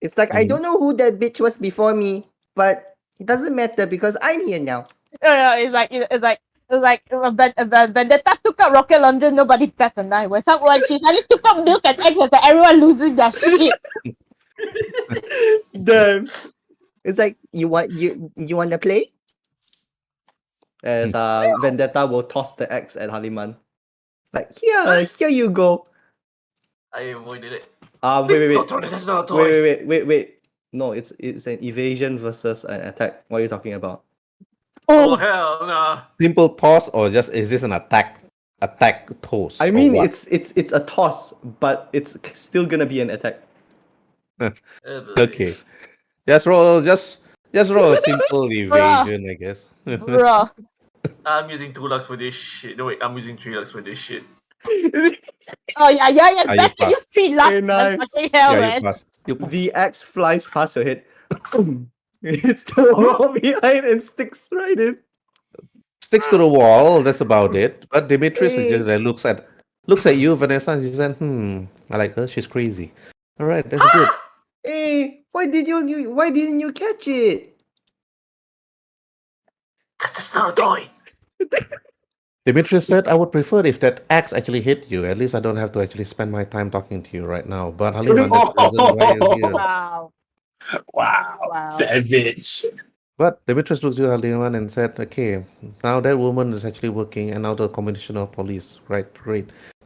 It's like, I don't know who that bitch was before me, but it doesn't matter because I'm here now. Yeah, when Vendetta took up rocket launcher, nobody bats an eye. When she suddenly took up milk and eggs, it's like everyone losing their shit. Damn. It's like, you want to play? As Vendetta will toss the axe at Haliman. Like, here you go. I avoided it. Wait, Please wait, don't wait. throw it, that's not a toy. Wait. No, it's an evasion versus an attack. What are you talking about? Oh hell nah. Simple toss, or just is this an attack toss? I or mean, what? it's a toss, but it's still gonna be an attack. Okay. Just roll a simple evasion, I guess. Bruh. I'm using 2 lakhs for this shit. No wait, I'm using 3 lakhs for this shit. Oh yeah. Ah, you Better pass. use 3 lakhs. Very nice. Fucking hell, Yeah, man. you pass. You pass. The axe flies past your head. It's the wall behind and sticks right in. Sticks to the wall, that's about it. But Dimitris is just Hey. looks at Looks at you, Vanessa, and she said, I like her. She's crazy. All right, that's good. Hey, why didn't you catch it? Cause that's not a toy. Dmitris said, I would prefer if that axe actually hit you. At least I don't have to actually spend my time talking to you right now. But Haliman, that's the reason why you're here. Wow. Wow, Wow. savage. But Dmitris looked at Haliman and said, okay, now that woman is actually working, and now the combination of police, right,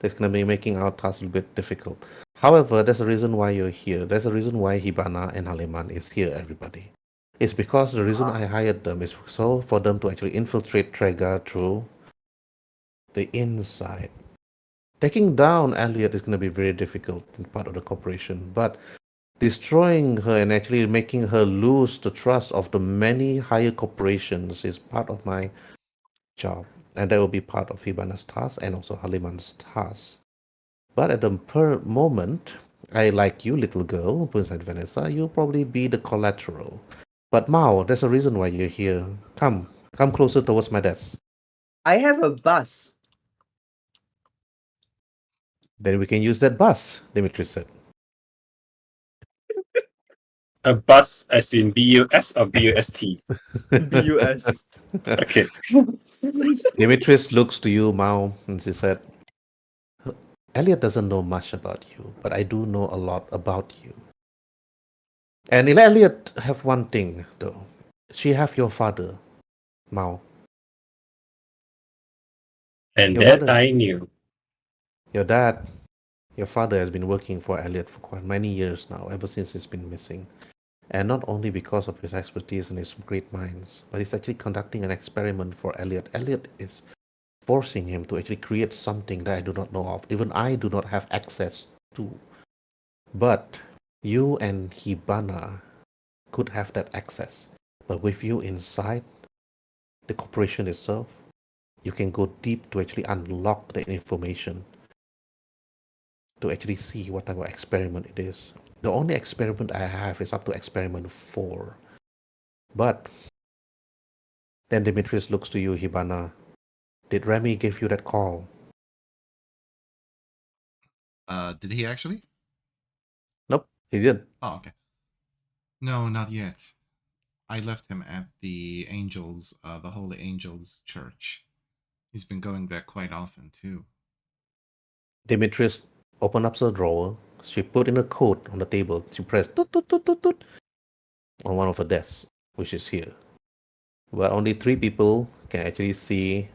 that's going to be making our task a little bit difficult. However, there's a reason why you're here. There's a reason why Hibana and Haliman is here, everybody. It's because the reason I hired them is so for them to actually infiltrate Streaga through the inside. Taking down Elliot is going to be very difficult in part of the corporation, but destroying her and actually making her lose the trust of the many higher corporations is part of my job, and that will be part of Hibana's task and also Haliman's task. But at the moment, I like you, little girl, Princess Vanessa, you'll probably be the collateral. But Mao, there's a reason why you're here. Come closer towards my desk. I have a bus. Then we can use that bus, Dmitris said. A bus as in BUS or BUST? BUS. Okay. Dmitris looks to you, Mao, and she said, Elliot doesn't know much about you, but I do know a lot about you. And Elliot have one thing, though. She have your father, Mao. And Your that mother. I knew. Your dad, your father has been working for Elliot for quite many years now, ever since he's been missing. And not only because of his expertise and his great minds, but he's actually conducting an experiment for Elliot. Elliot is forcing him to actually create something that I do not know of. Even I do not have access to. But you and Hibana could have that access. But with you inside the corporation itself, you can go deep to actually unlock the information, to actually see what type of experiment it is. The only experiment I have is up to experiment 4. But then Dmitris looks to you, Hibana. Did Remy give you that call? Did he actually? Nope, he didn't. Oh, okay. No, not yet. I left him at the the Holy Angels Church. He's been going there quite often too. Dmitris opened up the drawer. She put in a code on the table. She pressed toot, toot, toot, toot, toot, on one of her desks, which is here. But only 3 people can actually see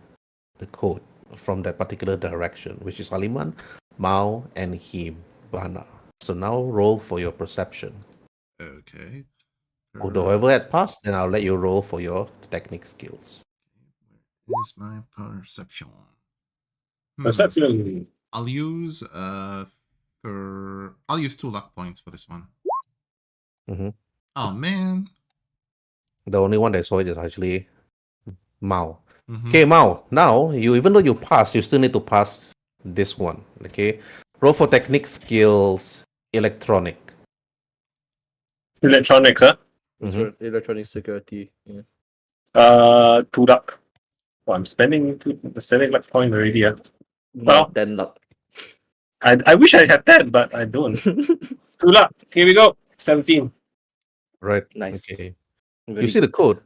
the code from that particular direction, which is Haliman, Mao, and Hibana. So now roll for your perception. Okay. Whoever had passed, then I'll let you roll for your technique skills. Where is my perception? Perception. I'll use I'll use 2 luck points for this one. Mm-hmm. Oh man. The only one that saw it is actually Mao. Mm-hmm. Okay, Mao. Now, even though you pass, you still need to pass this one. Okay, roll for technique skills, electronic. Electronics, huh? Electronic security. Yeah. 2 luck. Oh, I'm spending luck point already. Yeah. Well, Well, 10 luck. I wish I had that, but I don't. 2 luck. Here we go. 17. Right. Nice. Okay. Very You see good. the code.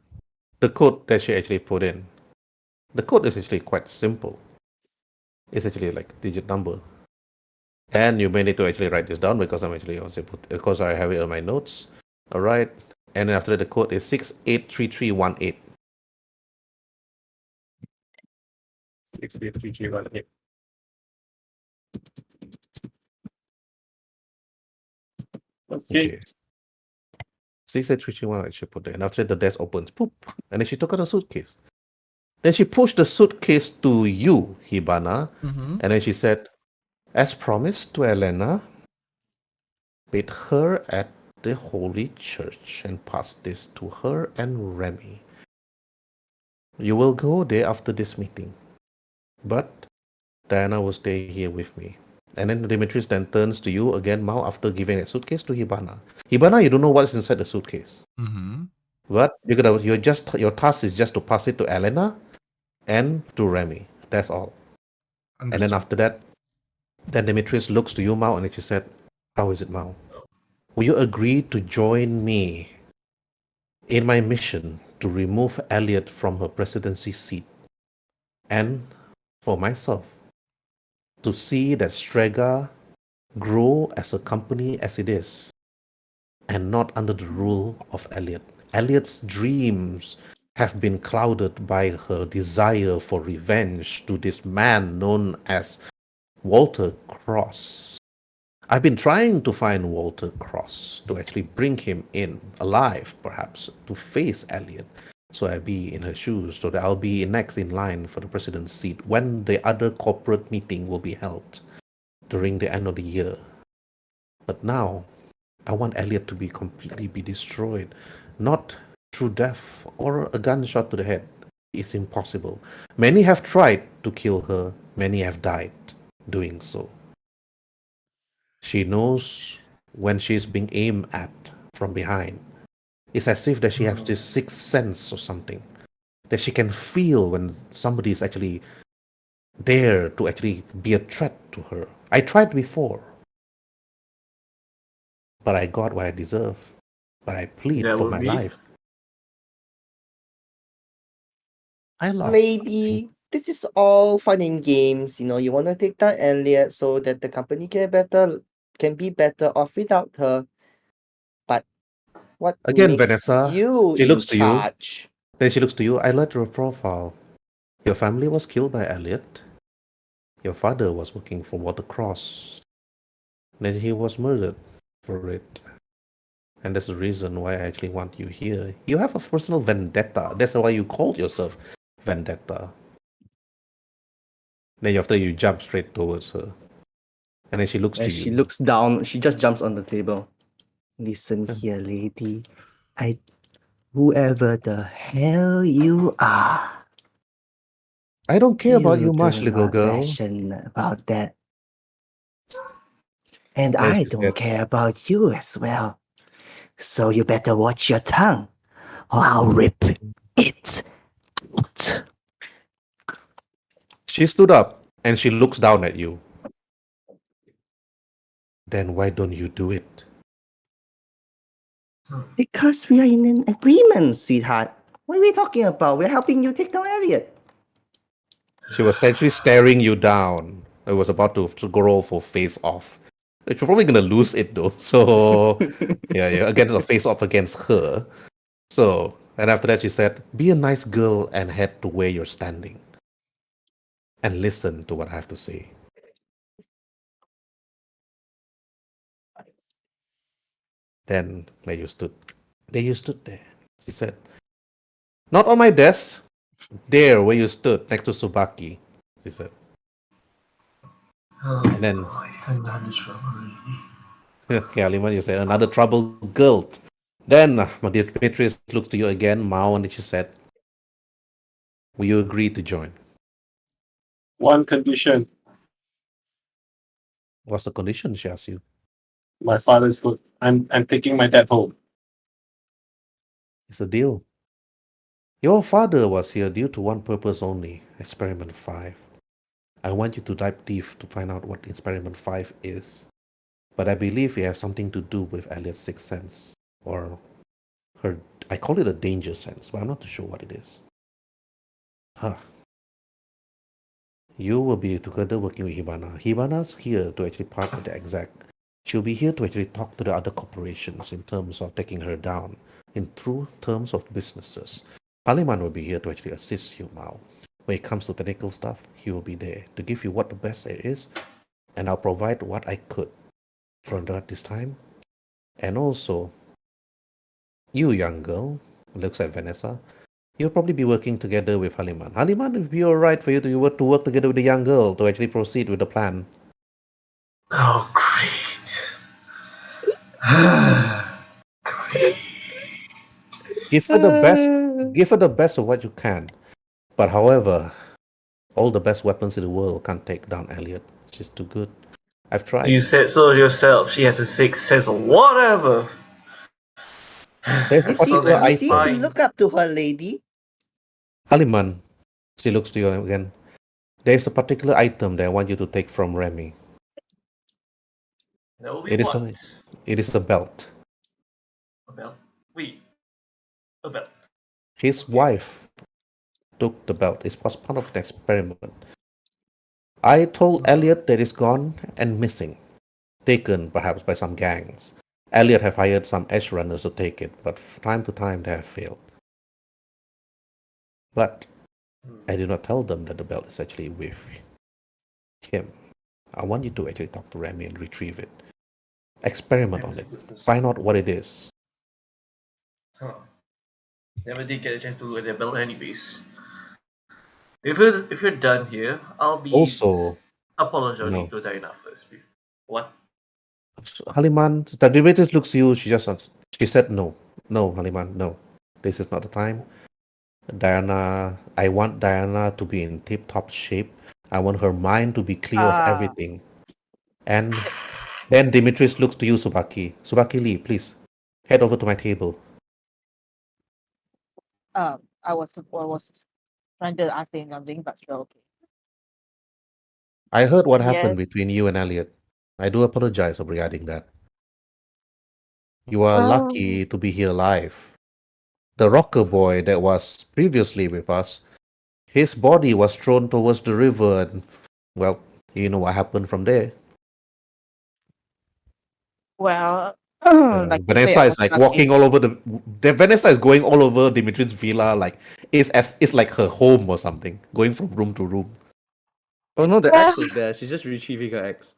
The code that she actually put in. The code is actually quite simple. It's actually like digit number. And you may need to actually write this down because because I have it on my notes. All right. And then after that, the code is 683318. 68331. Okay. 683318. She put there. And after that, the desk opens. Poop. And then she took out a suitcase. Then she pushed the suitcase to you, Hibana. Mm-hmm. And then she said, as promised to Elena, meet her at the Holy Church and pass this to her and Remy. You will go there after this meeting. But Diana will stay here with me. And then Dmitris then turns to you again, Mao, after giving that suitcase to Hibana. Hibana, you don't know what's inside the suitcase. Mm-hmm. But your task is just to pass it to Elena and to Remy. That's all. Understood. And then after that, Then Dmitris looks to you, Mao, and she said, "How is it, Mao? Will you agree to join me in my mission to remove Elliot from her presidency seat, and for myself to see that Streaga grow as a company as it is, and not under the rule of Elliot. Elliot's dreams have been clouded by her desire for revenge to this man known as Walter Cross. I've been trying to find Walter Cross to actually bring him in, alive perhaps, to face Elliot. So I'll be in her shoes, so that I'll be next in line for the president's seat when the other corporate meeting will be held during the end of the year. But now, I want Elliot to be completely destroyed, not through death or a gunshot to the head. It's impossible. Many have tried to kill her, many have died doing so. She knows when she's being aimed at from behind. It's as if that she has this sixth sense or something, that she can feel when somebody is actually there to actually be a threat to her. I tried before, but I got what I deserve. But I plead That for would my be? life. I lost. Lady, this is all fun and games. You want to take down Elliot so that the company can be better off without her. But what Again, makes Vanessa, you she in looks to you. charge? Then she looks to you. I read your profile. Your family was killed by Elliot. Your father was working for Walter Cross. Then he was murdered for it. And that's the reason why I actually want you here. You have a personal vendetta. That's why you called yourself Vendetta. Then after you jump straight towards her. And then she looks to As she you. looks down, she just jumps on the table. Listen Yeah. here, lady. Whoever the hell you are, I don't care about you do much, little not girl. question about that. And Then I she don't said, care about you as well. So you better watch your tongue, or I'll rip it out. she stood up and she looks down at you. Then why don't you do it? Because we are in an agreement, sweetheart. What are we talking about? We're helping you take down Elliot. She was actually staring you down. I was about to go for face off. You're probably gonna lose it though. So yeah, against a face off against her. So and after that she said, "Be a nice girl and head to where you're standing, and listen to what I have to say." Then there you stood there. She said, "Not on my desk. There, where you stood next to Subaki." She said, Oh, and then boy, another trouble lady. okay, Aliman, you said another trouble girl. Then my dear Dmitris looks to you again, Mao, and she said, "Will you agree to join?" One condition: What's the condition? She asked you. my father's good. I'm taking my dad home. It's a deal. Your father was here due to one purpose only, Experiment 5. I want you to dive deep to find out what Experiment 5 is. But I believe it has something to do with Elliot's sixth sense. Or her, I call it a danger sense, but I'm not too sure what it is. Huh. You will be together working with Hibana. Hibana's here to actually partner the exec. She'll be here to actually talk to the other corporations in terms of taking her down, in true terms of businesses. Paliman will be here to actually assist you, Mao. When it comes to technical stuff, he will be there to give you what the best it is, and I'll provide what I could from that this time. And also, you young girl, looks at Vanessa, you'll probably be working together with Haliman. Haliman, it would be alright for you to work together with the young girl to actually proceed with the plan. Oh, great. Great. Give her the best. Give her the best of what you can. But however, all the best weapons in the world can't take down Elliot. She's too good. I've tried. You said so yourself. She has a sixth sense of whatever. There's a You seem, particular you seem to item. look up to her, lady. Haliman, she looks to you again. There's a particular item that I want you to take from Remy. That will be It is what? a belt. A belt. Wait, a belt. His Okay. wife took the belt. It was part of an experiment. I told Elliot that it's gone and missing, taken perhaps by some gangs. Elliot have hired some edge runners to take it, but from time to time they have failed. But I did not tell them that the belt is actually with him. I want you to actually talk to Remy and retrieve it. Experiment on That's a it. good person. Find out what it is. Huh. Never did get a chance to look at their belt anyways. If you're done here, I'll be Also, apologizing no. to Diana first. What? Haliman, the Dmitris looks to you. She said no. No, Haliman, no. This is not the time. Diana, I want Diana to be in tip-top shape. I want her mind to be clear of everything. And then Dimitris looks to you, Subaki. Subaki Lee, please head over to my table. I was trying to ask him something, but sure, okay. I heard what Yes. happened between you and Elliot. I do apologize regarding that. You are Um. lucky to be here alive. The rocker boy that was previously with us, his body was thrown towards the river, and well, you know what happened from there. Well, like you say, Vanessa I is was like lucky. walking all over the Vanessa is going all over Dimitri's villa, like it's like her home or something, going from room to room. Oh no, the Well, axe was there. She's just retrieving her axe.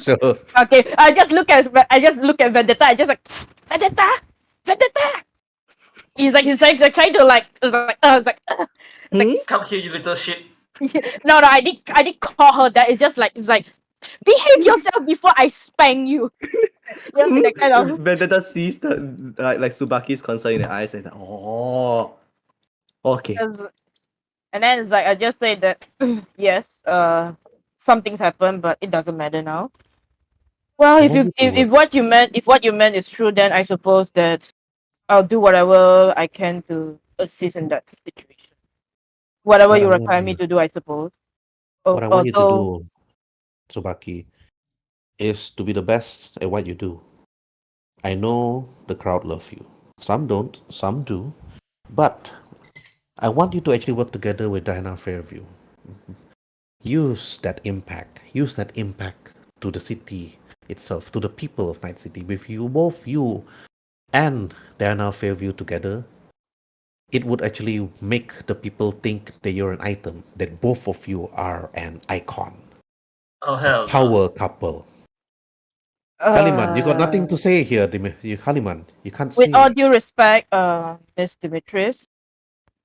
Sure. okay. I just look at Vendetta. I just like Vendetta, Vendetta. He's like trying to it's like Hmm? Come here, you little shit. no, I did call her that. It's like behave yourself before I spank you. Just that kind of. Vendetta sees the like Subaki's concern in the eyes and is like, oh, okay. And then it's like I just say that yes, some things happen, but it doesn't matter now. Well, I if want you you to if work. what you meant is true, then I suppose that I'll do whatever I can to assist in that situation. Whatever What I you want require me to do, I suppose. what I want you to Although, do, Tsubaki, is to be the best at what you do. I know the crowd love you. Some don't, some do. But I want you to actually work together with Diana Fairview. Use that impact to the city itself, to the people of Night City. With you, both you and Diana Fairview together, it would actually make the people think that you're an item, that both of you are an icon, Oh a hell no. power couple. Haliman, you got nothing uh, to say here, Haliman. You can't with say all it. due respect, Miss Dimitris,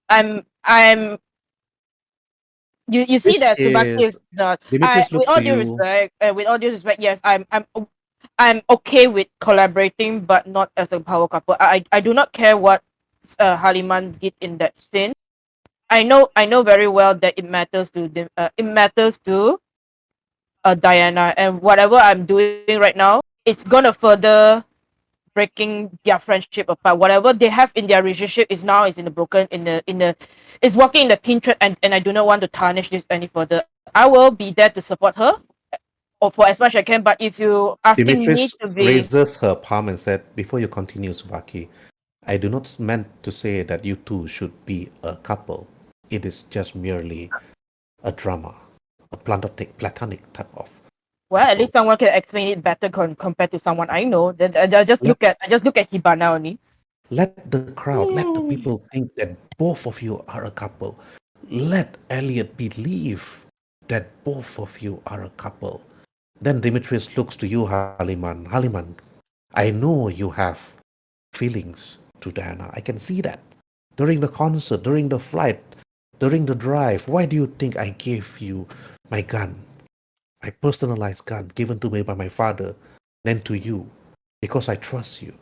I'm you see This that Tsubaki is is not. I Dimitris with looks all to due you. respect, yes, I'm okay with collaborating, but not as a power couple. I do not care what Haliman did in that scene. I know very well that it matters to Diana, and whatever I'm doing right now, it's gonna further breaking their friendship apart. Whatever they have in their relationship is in the broken in the is walking in the thin thread, and I do not want to tarnish this any further. I will be there to support her or for as much I can. But if you asking me Dimitris to be raises her palm and said, before you continue, Subaki, I do not meant to say that you two should be a couple. It is just merely a drama, a platonic type of well, at couple. least someone can explain it better compared to someone I know. Then Let I just look at Hibana only. let the crowd, let the people think that both of you are a couple. Let Elliot believe that both of you are a couple. Then Demetrius looks to you, Haliman. Haliman, I know you have feelings to Diana. I can see that. During the concert, during the flight, during the drive, why do you think I gave you my gun? My personalized gun given to me by my father, then to you, because I trust you.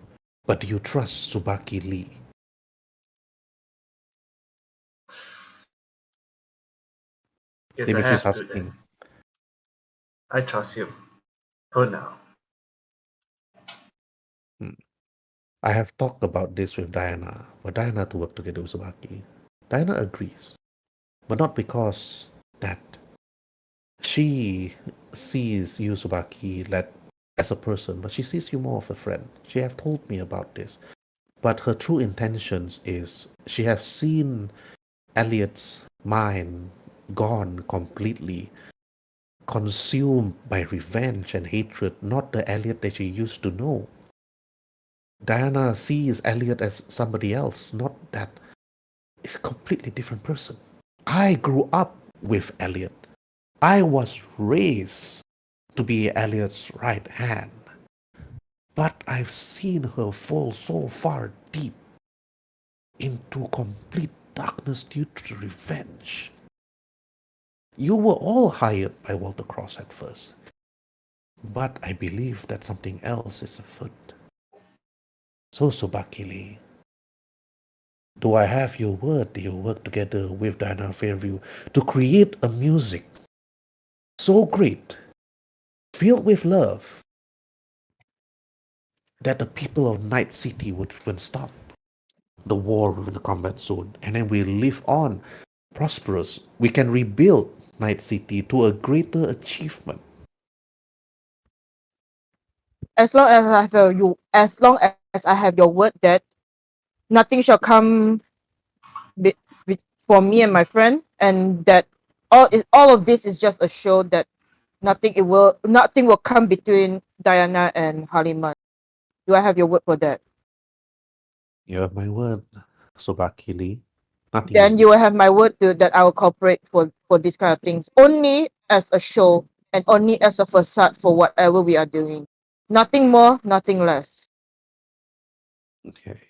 But do you trust Subaki Lee? Guess I Demetrius have to then. asking. I trust him. For now. "Hmm, I have talked about this with Diana, for Diana to work together with Subaki. Diana agrees, but not because that she sees you, Subaki, let as a person, but she sees you more of a friend. She have told me about this. But her true intentions is she has seen Elliot's mind gone completely, consumed by revenge and hatred, not the Elliot that she used to know. Diana sees Elliot as somebody else, not that. It's a completely different person. I grew up with Elliot. I was raised to be Elliot's right hand. But I've seen her fall so far deep into complete darkness due to revenge. You were all hired by Walter Cross at first, but I believe that something else is afoot. So, Subakili, do I have your word that you work together with Diana Fairview to create a music so great, filled with love, that the people of Night City would even stop the war within the combat zone, and then we live on prosperous? We can rebuild Night City to a greater achievement. As long as I have as long as I have your word that nothing shall come be, for me and my friend, and that all of this is just a show that nothing will come between Diana and Haliman. Do I have your word for that? You have my word, Sobakili. Nothing Then more. you will have my word that I will cooperate for these kind of things only as a show and only as a facade for whatever we are doing. Nothing more, nothing less. Okay.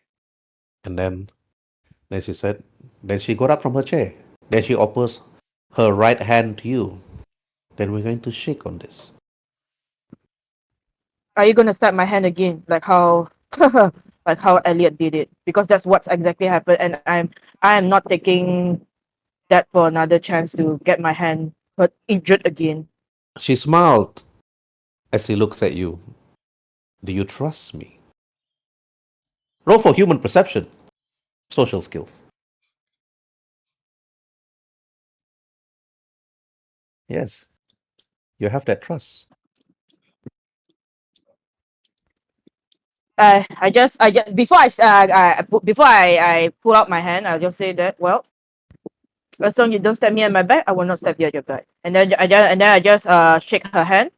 And then she said, then she got up from her chair. Then she offers her right hand to you. Then we're going to shake on this. Are you gonna stab my hand again, like how like how Elliot did it? Because that's what's exactly happened, and I am not taking that for another chance to get my hand hurt injured again. She smiled as she looks at you. Do you trust me? Roll for human perception. Social skills. Yes, you have that trust. I just before before I pull out my hand, I'll just say that, well, as long as you don't stab me at my back, I will not stab you at your back. And then I just shake her hand,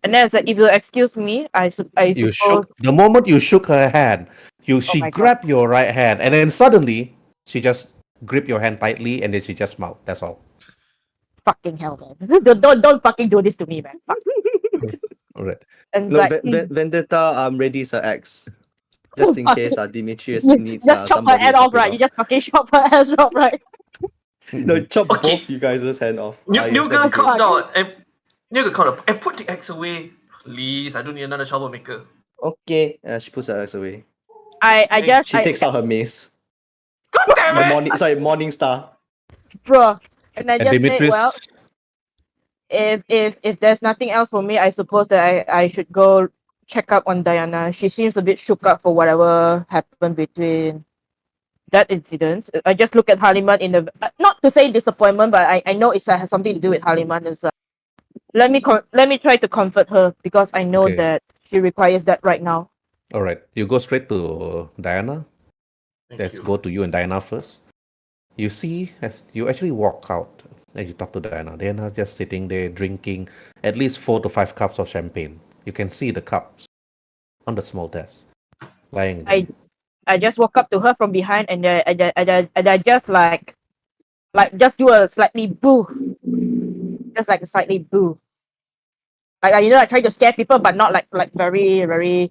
and then it's like, if you excuse me, I You suppose. shook the moment you shook her hand, Oh she my god, grabbed your right hand, and then suddenly she just gripped your hand tightly, and then she just smiled. That's all. fucking hell, man! Don't fucking do this to me, man. Fuck. All right. And it's Look, like, Vendetta readies her axe. Just in case Dimitrius you needs just chop her somebody to head top off, it right? You just fucking chop her ass off, right? No, chop Okay. both you guys' hand off. You, Yes, you that'd be gonna calm great. down you gonna calm down and put the axe away, please. I don't need another troublemaker. Okay, she puts her axe away. I Hey, just She takes out her mace. God damn it! Morning star. bruh, and I And just say, well, Dimitris, if there's nothing else for me, I suppose that I should go check up on Diana. She seems a bit shook up for whatever happened between that incident. I just look at Haliman in the not to say disappointment, but I know it has something to do with Haliman. Is let me try to comfort her because I know okay. that she requires that right now. All right. You go straight to Diana. Thank Let's you. go to you and Diana first. You see, as you actually walk out and you talk to Diana, Diana's just sitting there drinking at least 4 to 5 cups of champagne. You can see the cups on the small desk lying there. I just walk up to her from behind and I just just do a slightly boo, just like a slightly boo. Like you know, I try to scare people, but not like very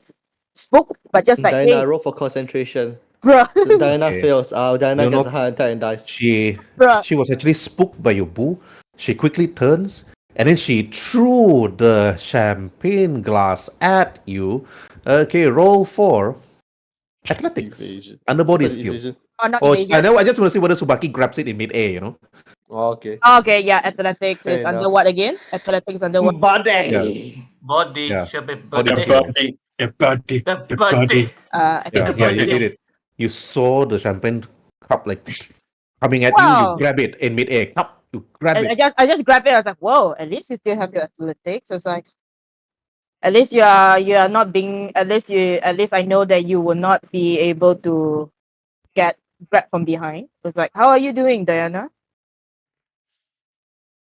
spook, but just like, Diana, hey, roll for concentration. bruh, Diana Okay. fails. Diana You gets know, a heart attack and dies. she bruh. she was actually spooked by your boo. She quickly turns and then she threw the champagne glass at you. Okay, roll for athletics. Evasion. Underbody Was it skills. evasion? Oh, not Oh, I evasion. know. I just want to see whether Subaki grabs it in midair. Oh, okay. Okay, yeah, athletics Fair is under enough. what again? Athletics under what? Body. Body Yeah. should be Body The birthday. skill. body, the body, The the birthday. body. I think Yeah, it's yeah, you Birthday. did it. You saw the champagne cup like coming at you. You wow. grab it in midair. Cup. You grab And it. I just grabbed it. I was like, whoa, at least you still have your athletics. It's like, At least you are not being. At least I know that you will not be able to get grabbed from behind. It's like, how are you doing, Diana?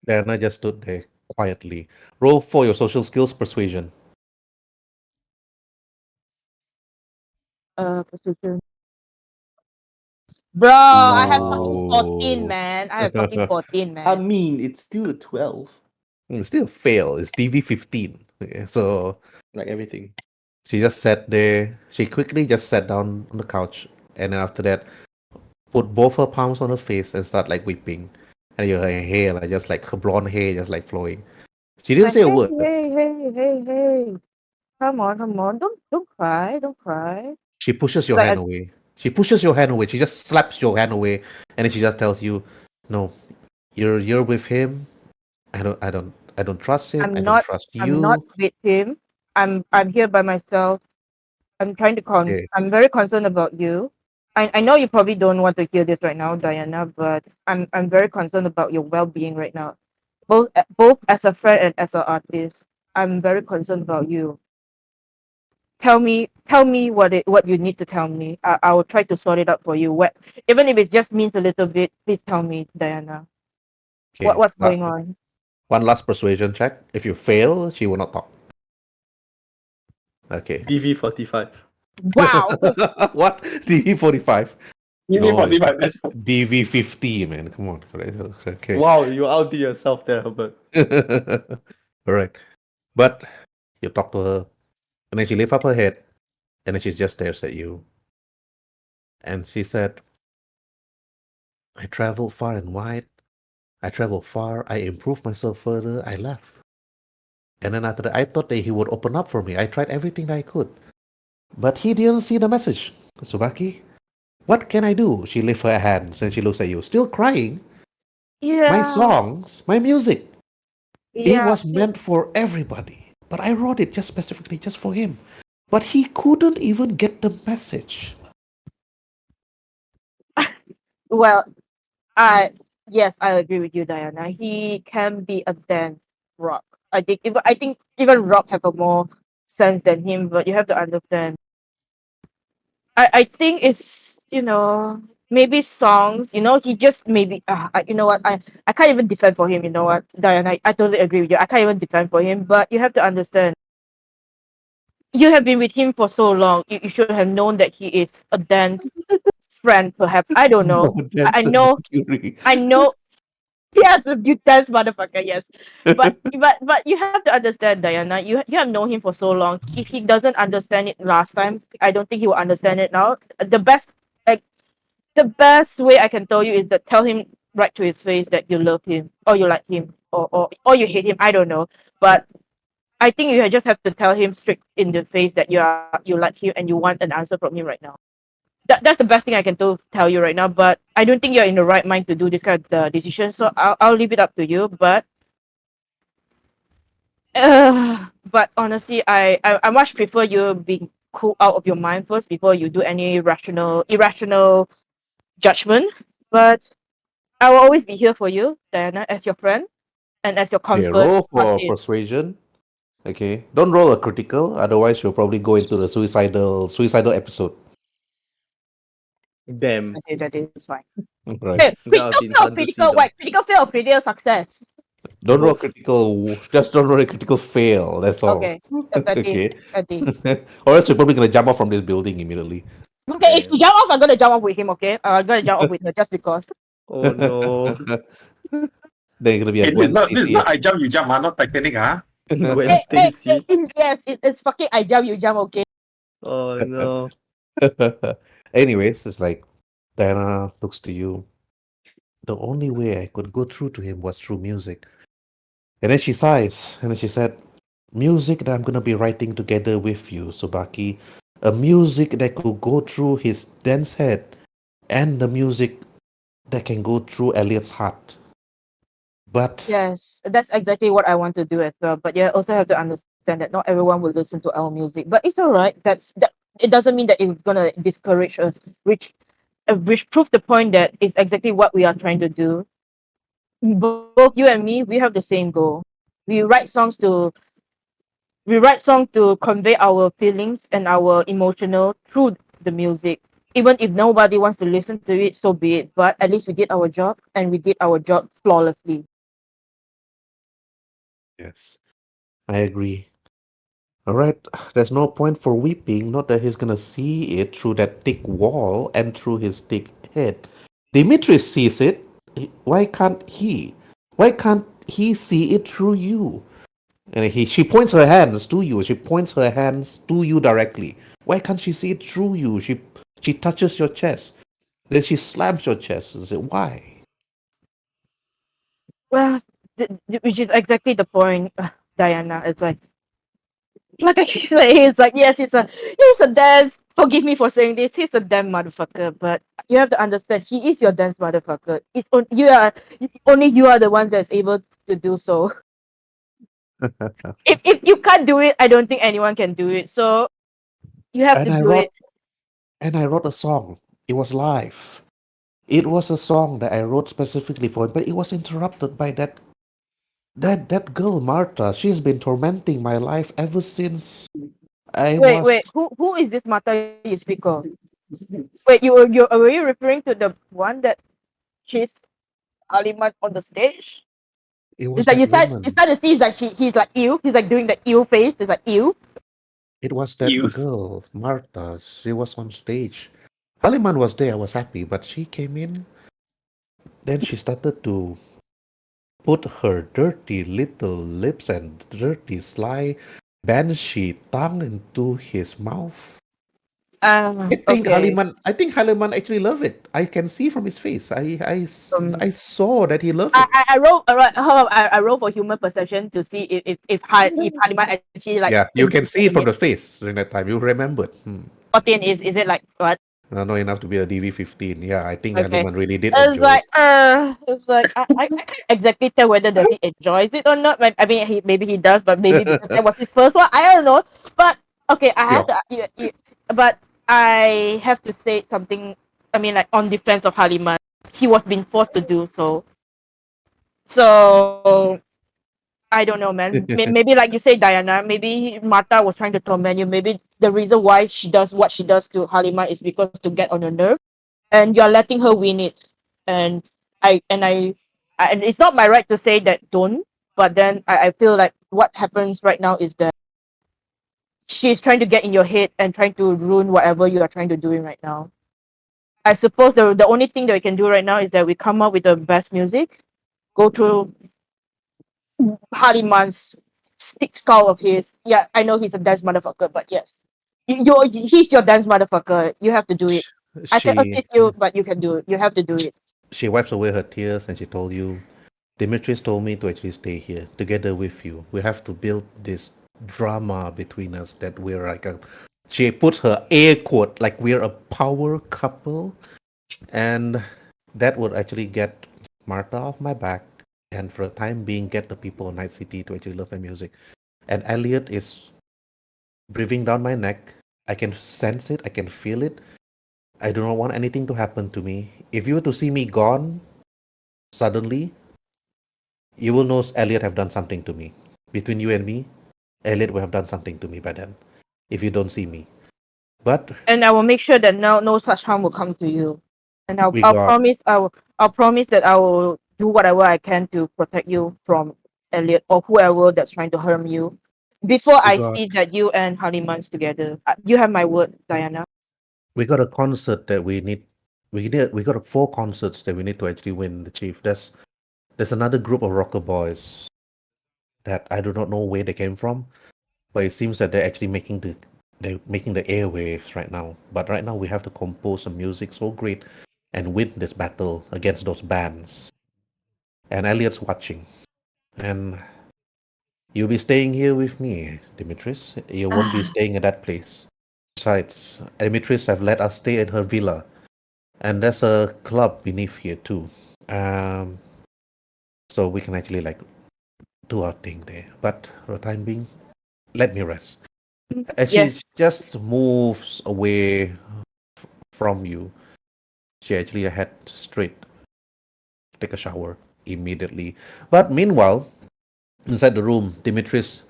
Diana just stood there quietly. Roll for your social skills persuasion. Persuasion. Bro, I have fucking 14, Ooh. man. I have fucking 14, I man. mean, it's still a 12, Still fail. It's DV 15. Okay, so like everything. she just sat there. She quickly just sat down on the couch, and then after that, put both her palms on her face and start like weeping. And her hair, like just like her blonde hair, just like flowing. She didn't Like, say a hey, word. hey. Come on. Don't cry. Don't cry. She pushes your Like, hand away. She pushes your hand away. She just slaps your hand away, and then she just tells you, "No, you're with him. I don't trust him. I I'm don't not trust I'm not you." with him. I'm here by myself. I'm trying to Okay. I'm very concerned about you. I know you probably don't want to hear this right now, Diana, but I'm very concerned about your well being right now. Both as a friend and as an artist. I'm very concerned about you. Tell me what you need to tell me. I will try to sort it out for you. Even if it just means a little bit, please tell me, Diana. Okay. What's going on? One last persuasion check. If you fail, she will not talk. Okay. DV 45. Wow. What? DV 45? You need No, it's 45. That's DV 50, man. Come on. Okay. Wow, you outdid yourself there, Herbert. All right. But you talk to her, and then she lifts up her head, and then she just stares at you. And she said, I traveled far and wide. I traveled far. I improved myself further. I left. And then after that, I thought that he would open up for me. I tried everything that I could. But he didn't see the message. Tsubaki, what can I do? She lifts her hands and she looks at you, still crying. My Yeah. songs, my music, it Yeah. was meant for everybody. But I wrote it just specifically just for him. But he couldn't even get the message. Well, I yes, I agree with you, Diana. He can be a dance rock. I think even rock have a more sense than him, but you have to understand. I think it's maybe songs. He just maybe you know what I can't even defend for him. You know what, Diana? I totally agree with you. I can't even defend for him, but you have to understand. You have been with him for so long. You should have known that he is a dance friend. Perhaps I don't know. No, I that's a know. Mercury. I know. Yes, you dance motherfucker. Yes, but you have to understand, Diana. You have known him for so long. If he doesn't understand it last time, I don't think he will understand it now. Like the best way I can tell you is that tell him right to his face that you love him or you like him or you hate him. I don't know, but I think you just have to tell him straight in the face that you like him and you want an answer from him right now. That's the best thing I can tell you right now. But I don't think you're in the right mind to do this kind of decision. So I'll leave it up to you. But honestly, I much prefer you being cool out of your mind first before you do any irrational judgment. But I will always be here for you, Diana, as your friend and as your Okay, comfort roll for artist. persuasion. Okay. Don't roll a critical, otherwise you'll probably go into the suicidal episode. Damn, Okay, that is fine. Right. Hey, that would have been fun to see though. critical fail, critical success. Don't roll Both. critical. Just don't roll a critical fail. That's all. Okay, that's 30, Okay. 30. Or else you're probably gonna jump off from this building immediately. Okay, if you Damn. jump off, I'm gonna jump off with him. Okay, I'm gonna jump off with her just because. Oh no. Then you're gonna be a okay, Gwen this is Stacy. not I jump, you jump, not Titanic, huh? Gwen Hey, Stacy. yes, it's fucking I jump, you jump. Okay. Oh no. Anyways, it's like Diana looks to you. The only way I could go through to him was through music. And then she sighs, and then she said, music that I'm gonna be writing together with you, Subaki. A music that could go through his dense head, and the music that can go through Elliot's heart. But Yes, that's exactly what I want to do as well. But you also have to understand that not everyone will listen to our music. But it's alright. That. It doesn't mean that it's gonna discourage us, which prove the point that it's exactly what we are trying to do. Both you and me, we have the same goal. We write songs to We write songs to convey our feelings and our emotional through the music. Even if nobody wants to listen to it, so be it. But at least we did our job, and we did our job flawlessly. Yes, I agree. All right, there's no point for weeping. Not that he's gonna see it through that thick wall and through his thick head. Dimitris sees it. Why can't he? Why can't he see it through you? And she points her hands to you. She points her hands to you directly. Why can't she see it through you? She touches your chest. Then she slams your chest and says, "Why?" Well, which is exactly the point, Diana. It's like I keep saying, it's like yes, he's a dance. Forgive me for saying this. He's a damn motherfucker, but you have to understand, he is your dance motherfucker. Only you are the one that's able to do so. If you can't do it, I don't think anyone can do it. So you have to and I do wrote it. and I wrote a song. It was live. It was a song that I wrote specifically for him, but it was interrupted by that girl Martha. She's been tormenting my life ever since I Wait, was. wait. Who is this Mata you speak of? Wait, were you referring to the one that she's Alimat on the stage? It It's was like that you woman. start to see it's like he's like ew. He's like doing the ew face. It's like ew. It was You. that girl Martha. She was on stage. Haliman was there. I was happy, but she came in. Then she started to put her dirty little lips and dirty sly banshee tongue into his mouth. Okay. I think Haliman actually loved it. I can see from his face. Um, I saw that he loved I it. I, I roll alright. I roll for human perception to see if Halimat actually like Yeah, you can enjoys see it doing from it. the face during that time. You remembered. 14 is it like what? Not enough to be a DV15. Yeah, I think Okay. Haliman really did It's enjoy it. like I can't exactly tell whether does he enjoys it or not. I mean maybe he does, but maybe because that was his first one. I don't know. But okay, I Yeah. have to but I have to say something. I mean like on defense of Haliman, he was being forced to do so. So I don't know, man. Maybe like you say, Diana. Maybe Martha was trying to torment you. Maybe the reason why she does what she does to Halima is because to get on your nerve, and you're letting her win it. And and it's not my right to say that don't. But then I feel like what happens right now is that she's trying to get in your head and trying to ruin whatever you are trying to doing right now. I suppose the only thing that we can do right now is that we come up with the best music, go through Hariman's stick style of his. Yeah, I know he's a dance motherfucker, but yes, he's your dance motherfucker. You have to do it. Sh- I can She assist you, but you can do it. You have to do it. she wipes away her tears and she told you, Dimitris told me to actually stay here together with you. We have to build this drama between us that we're like a. She put her air quote like we're a power couple, and that would actually get Martha off my back, and for the time being, get the people of Night City to actually love my music. And Elliot is breathing down my neck. I can sense it. I can feel it. I do not want anything to happen to me. If you were to see me gone suddenly, you will know Elliot have done something to me. Between you and me, Elliot will have done something to me by then. If you don't see me, but And I will make sure that no such harm will come to you. And we got I'll promise that I will do whatever I can to protect you from Elliot or whoever that's trying to harm you. Before we I got see that you and Haliman's together, you have my word, Diana. we got a concert that we need. We got four concerts that we need to actually win the chief. There's another group of rocker boys that I do not know where they came from, but it seems that they're making the airwaves right now. But right now we have to compose some music so great and win this battle against those bands. And Elliot's watching. And you'll be staying here with me, Dimitris. You won't be Ah, staying at that place. Besides, Dimitris have let us stay at her villa. And there's a club beneath here too. Um, so we can actually like do our thing there. But for the time being, let me rest. As she yes. just moves away from you, she actually head straight to take a shower immediately. But meanwhile, inside the room, Dimitris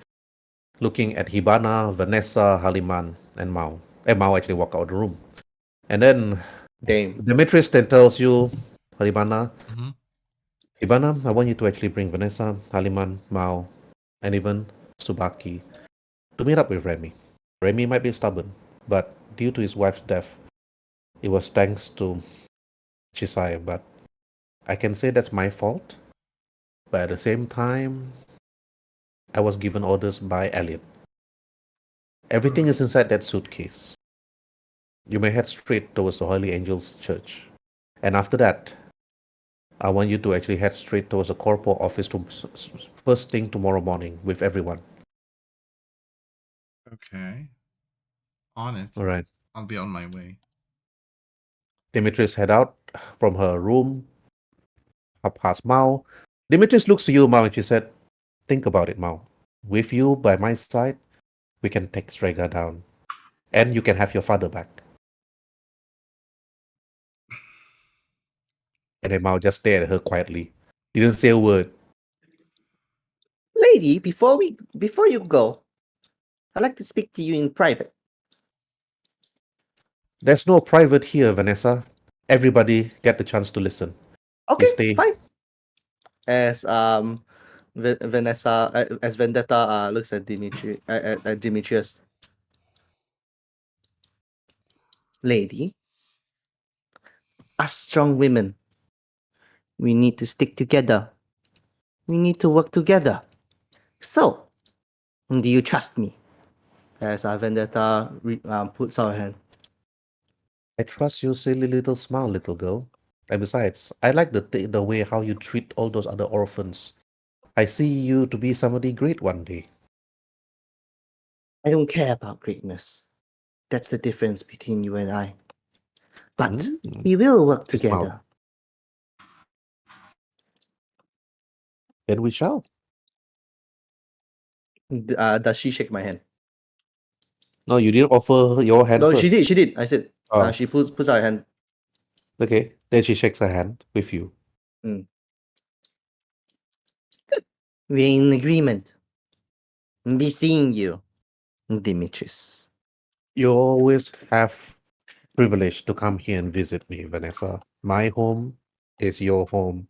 looking at Hibana, Vanessa, Haliman, and Mao. And Mao actually walk out of the room. And then Damn. Dmitris then tells you, Hibana, Mhm. Hibana, I want you to actually bring Vanessa, Haliman, Mao, and even Subaki to meet up with Remy. Remy might be stubborn, but due to his wife's death, it was thanks to Chisai, but I can say that's my fault. But at the same time, I was given orders by Elliot. Everything is inside that suitcase. You may head straight towards the Holy Angels Church. And after that, I want you to actually head straight towards the corporal office first thing tomorrow morning with everyone. Okay. On it. All right. I'll be on my way. Dmitris head out from her room, up past Mao. Dmitris looks to you, Mao, and she said, think about it, Mao. With you by my side, we can take Streaga down. And you can have your father back. And then Mao just stared at her quietly. He didn't say a word. Lady, before you go, I'd like to speak to you in private. There's no private here, Vanessa. Everybody get the chance to listen. Okay, stay- fine. As Vanessa, as Vendetta looks at Demetrius. Lady, us strong women, we need to stick together. We need to work together. So, do you trust me? As Vendetta puts out her hand. I trust your silly little smile, little girl. And besides, I like the way how you treat all those other orphans. I see you to be somebody great one day. I don't care about greatness. That's the difference between you and I. But Mm. we will work She smiled. together. Then we shall. Does she shake my hand? No, you didn't offer your hand No, first. she did. She did. I said. Oh. She puts out her hand. Okay. Then she shakes her hand with you. We're in agreement. Be seeing you, Dimitris. You always have privilege to come here and visit me, Vanessa. My home is your home.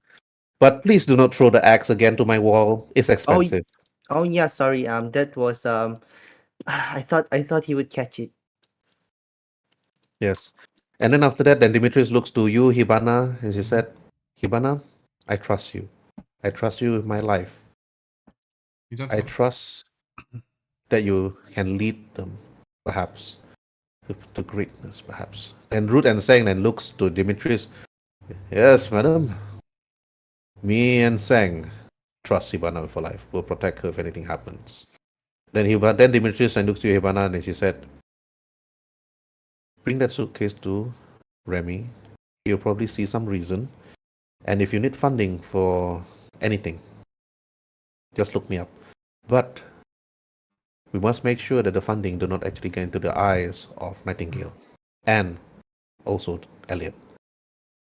But please do not throw the axe again to my wall. It's expensive. Oh yeah, sorry. That was I thought he would catch it. Yes. And then after that, then Dimitrios looks to you, Hibana, and she said, Hibana, I trust you. I trust you with my life. You don't I have trust that you can lead them, perhaps, to greatness, perhaps. And Ruth and Sang then looks to Dimitrios. Yes, madam. Me and Sang trust Hibana with her life. We'll protect her if anything happens. Then Dimitrios and looks to Hibana and she said, bring that suitcase to Remy. He'll probably see some reason. And if you need funding for anything, just look me up. But we must make sure that the funding do not actually get into the eyes of Nightingale and also Elliot.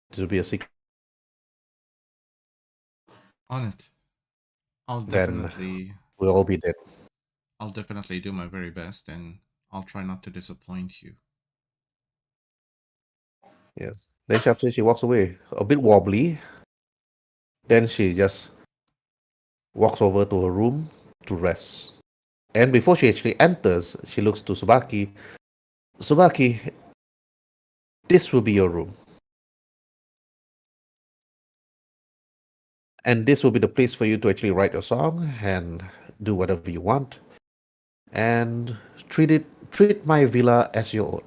This will be a secret. on it. I'll Then definitely we'll all be dead. I'll definitely do my very best, and I'll try not to disappoint you. Yes. Then after she walks away, a bit wobbly. Then she just walks over to her room to rest. And before she actually enters, she looks to Subaki. Subaki, this will be your room. And this will be the place for you to actually write your song and do whatever you want. And treat my villa as your own.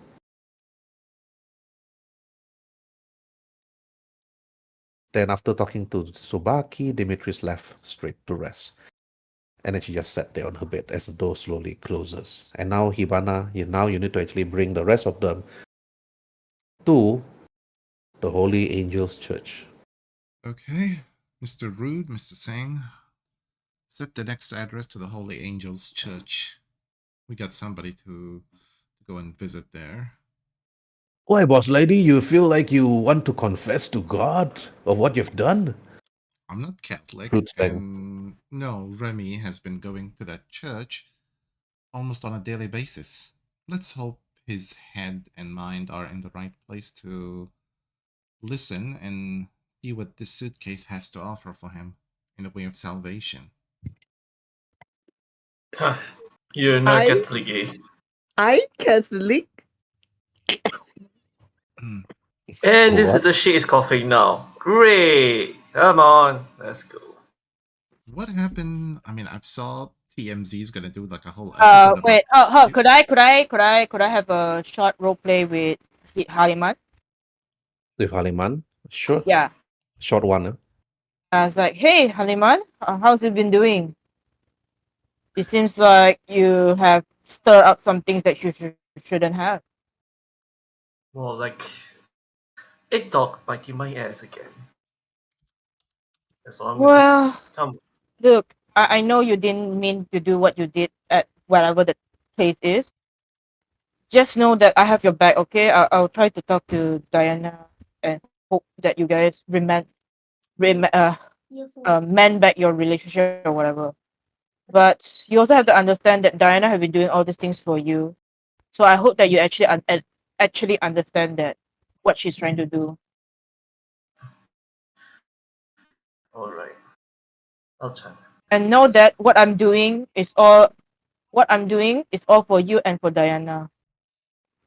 Then after talking to Subaki, Dmitris left straight to rest. And then she just sat there on her bed as the door slowly closes. And now Hibana, you need to actually bring the rest of them to the Holy Angels Church. Okay, Mr. Rude, Mr. Sang, set the next address to the Holy Angels Church. We got somebody to go and visit there. Why, boss lady, you feel like you want to confess to God of what you've done? I'm not Catholic, Fruit Sang. and no, Remy has been going to that church almost on a daily basis. Let's hope his head and mind are in the right place to listen and see what this suitcase has to offer for him in the way of salvation. Huh. You're not I- Catholic, eh? I'm Catholic. And this What? little shit is coughing now. Great! Come on, let's go. What happened? I mean, I've saw TMZ is gonna do like a whole episode about. Wait. Could I have a short role play with Haliman? With Haliman? Sure. Yeah. Short one. Huh? I was like, hey, Haliman, how's you been doing? It seems like you have stirred up some things that you shouldn't have. More like a dog biting my ass again. That's all I'm gonna Well, say. Come. look, I know you didn't mean to do what you did at whatever the place is. Just know that I have your back, okay? I'll try to talk to Diana and hope that you guys mend back your relationship or whatever. But you also have to understand that Diana have been doing all these things for you. So I hope that you actually understand that what she's trying to do. Alright. I'll try. And know that what I'm doing is all for you and for Diana.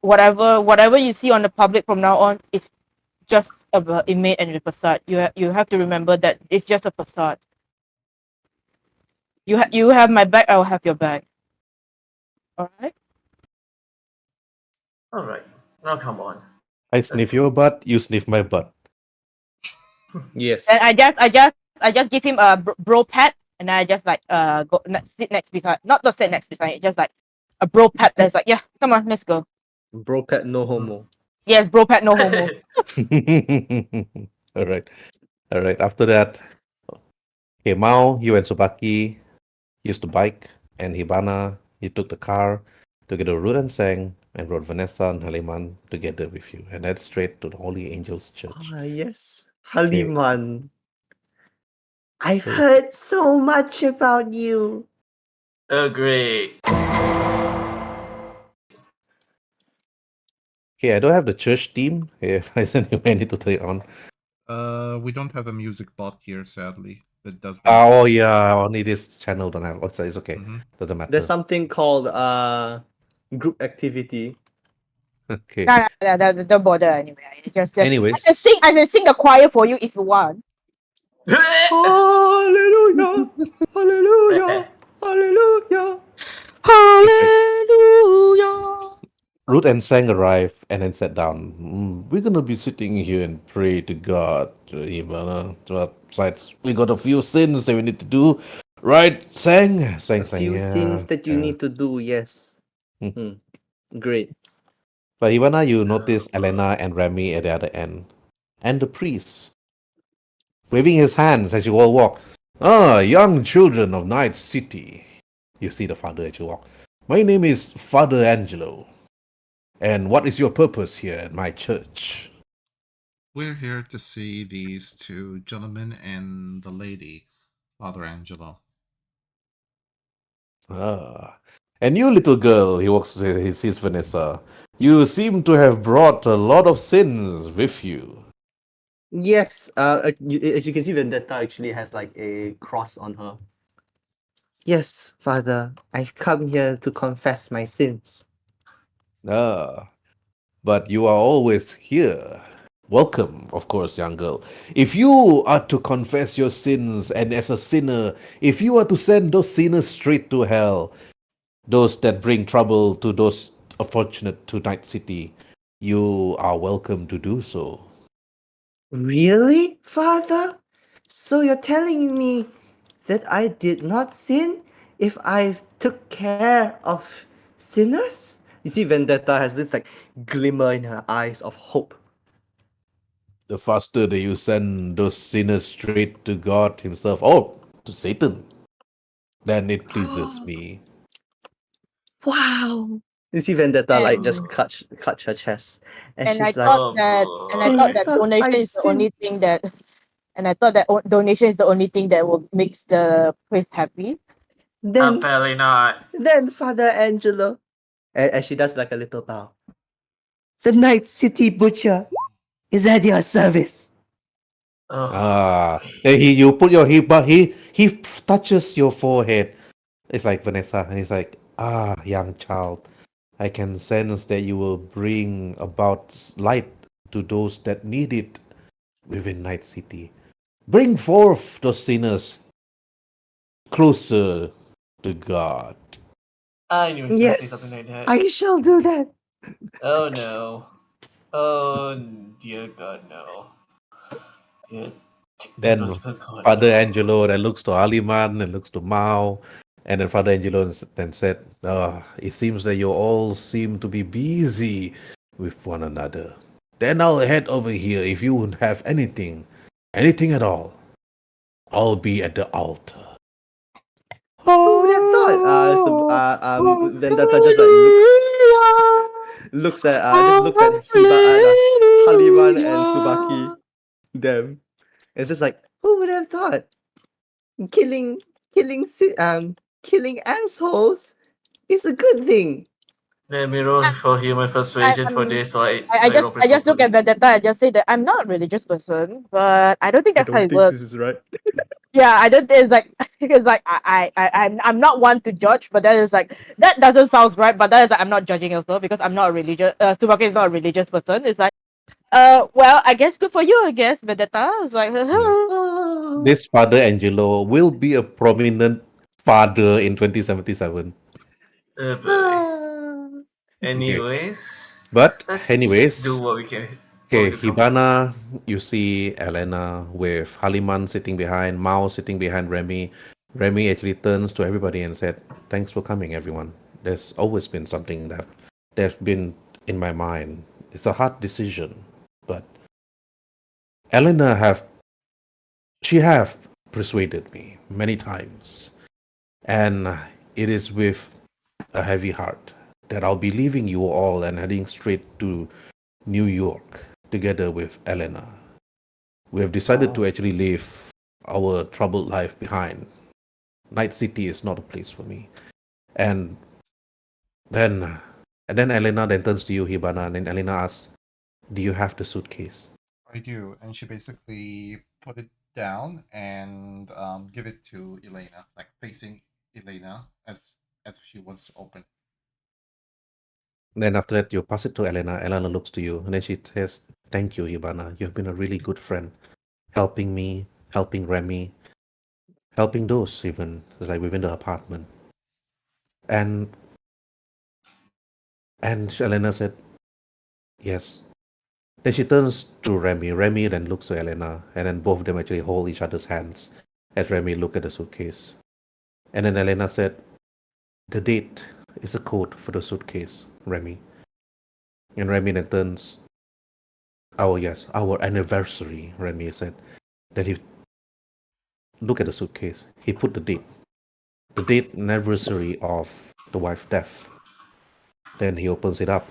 Whatever you see on the public from now on is just a image and a facade. You have to remember that it's just a facade. You have my back, I will have your back. Alright? Alright. Now come on. I sniff your butt, you sniff my butt. Yes. And I just give him a bro pat, and I just like sit next beside, not sit next beside, just like a bro pat. That's like, yeah, come on, let's go. Bro pet no homo. Yes, bro pat, no homo. All right. All right. After that, okay, Mao, you and Subaki used the bike, and Hibana, you took the car together with Ruth and Sang, and brought Vanessa and Haliman together with you, and head straight to the Holy Angels Church. Ah, yes. Haliman. I've Hey. heard so much about you. Oh, great. Okay, I don't have the church theme. Yeah, I sent you need to turn it on. We don't have a music bot here, sadly. That does that. Oh yeah, only this channel don't have. Oh, so it's okay. Mhm. Doesn't matter. There's something called group activity. Okay. No, don't bother anyway. Anyways. I can sing the choir for you if you want. Hallelujah! Hallelujah! Hallelujah! Hallelujah. Ruth and Sang arrived and then sat down. We're gonna be sitting here and pray to God. Besides, we got a few sins that we need to do, right? Sang, A few sins that you need to do, yes. Great. But Ivana, you notice Elena and Remy at the other end, and the priest waving his hands as you all walk. Ah, young children of Night City. You see the father as you walk. My name is Father Angelo. And what is your purpose here at my church? We're here to see these two gentlemen and the lady, Father Angelo. Ah. And you little girl, he walks he sees Vanessa. You seem to have brought a lot of sins with you. Yes, as you can see, Vendetta actually has like a cross on her. Yes, Father, I've come here to confess my sins. Ah. But you are always here. Welcome, of course, young girl. If you are to confess your sins, and as a sinner, if you are to send those sinners straight to hell, those that bring trouble to those unfortunate to Night City, you are welcome to do so. Really, Father? So you're telling me that I did not sin if I took care of sinners? You see, Vendetta has this like glimmer in her eyes of hope. The faster that you send those sinners straight to God Himself, or to Satan, then it pleases me. Wow. You see Vendetta like just And- clutch her chest, and And I she's like, thought that donation I've is the only sinned. thing that, and I thought that donation is the only thing that will makes the priest happy. Then, Apparently not. then Father Angelo, and she does like a little bow. The Night City Butcher is at your service. Oh, Then you put your he touches your forehead. It's like Vanessa, and he's like, young child, I can sense that you will bring about light to those that need it within Night City. Bring forth those sinners closer to God. I knew he was going to say something Yes, like that. I shall do that. Oh no. Oh dear God, no. Dear Then technological God, Father no. Angelo then looks to Aliman and looks to Mao, and then Father Angelo then said, it seems that you all seem to be busy with one another. Then I'll head over here if you would have anything at all. I'll be at the altar. Who would have thought? Vendetta just like looks at Haliman and Subaki. Them. It's just like, who would have thought? Killing, killing assholes is a good thing. Let me roll for human persuasion for this, so I I roll just look at properly. Vendetta and just say that I'm not a religious person, but I don't think that's how it works. this is right. Yeah, I don't think it's like it's like I'm not one to judge, but that is like that doesn't sound right, but that is like I'm not judging also because I'm not a religious Tsubaki is not a religious person. It's like well, I guess good for you, I guess, Vendetta. It's like Oh. This Father Angelo will be a prominent father in 2077. Oh boy. Ah. Anyways, But let's do anyways, what we can. What okay, we can come Hibana, you see Elena with Haliman sitting behind, Mao sitting behind Remy. Remy actually turns to everybody and said, "Thanks for coming, everyone. There's always been something that's been in my mind. It's a hard decision, but Elena have persuaded me many times, and it is with a heavy heart that I'll be leaving you all and heading straight to New York together with Elena. We have decided to actually leave our troubled life behind. Night City is not a place for me." And then, Elena then turns to you, Hibana, and then Elena asks, "Do you have the suitcase?" I do, and she basically put it down and give it to Elena, like facing Elena as if she wants to open. And then after that, you pass it to Elena. Elena looks to you, and then she says, "Thank you, Hibana. You have been a really good friend, helping me, helping Remy, helping those even like within the apartment." And Elena said, "Yes." Then she turns to Remy. Remy then looks to Elena, and then both of them actually hold each other's hands as Remy look at the suitcase. And then Elena said, "The date is a code for the suitcase, Remy." And Remy then turns, "Oh yes, our anniversary," Remy said. Then he look at the suitcase. He put the date anniversary of the wife's death. Then he opens it up.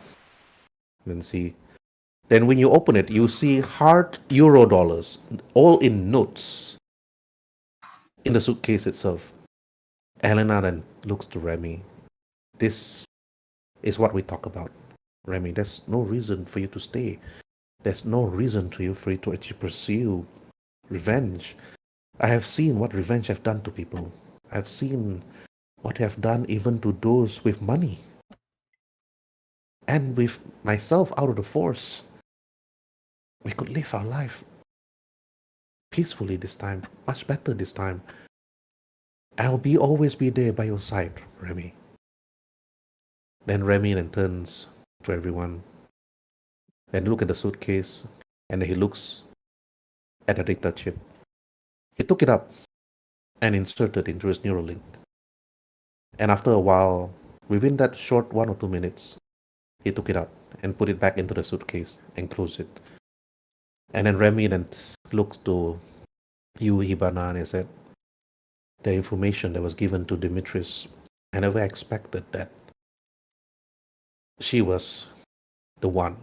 Then see. Then when you open it, you see hard euro dollars, all in notes, in the suitcase itself. Elena then looks to Remy. "This is what we talk about, Remy. There's no reason for you to stay. There's no reason for you to actually pursue revenge. I have seen what revenge have done to people. I've seen what have done even to those with money. And with myself out of the force, we could live our life peacefully this time, much better this time. I'll always be there by your side, Remy." Then Remy then turns to everyone and look at the suitcase, and then he looks at the data chip. He took it up and inserted into his Neuralink. And after a while, within that short 1 or 2 minutes, he took it up and put it back into the suitcase and closed it. And then Remy then looked to you, Hibana, and he said, "The information that was given to Dmitris, I never expected that she was the one,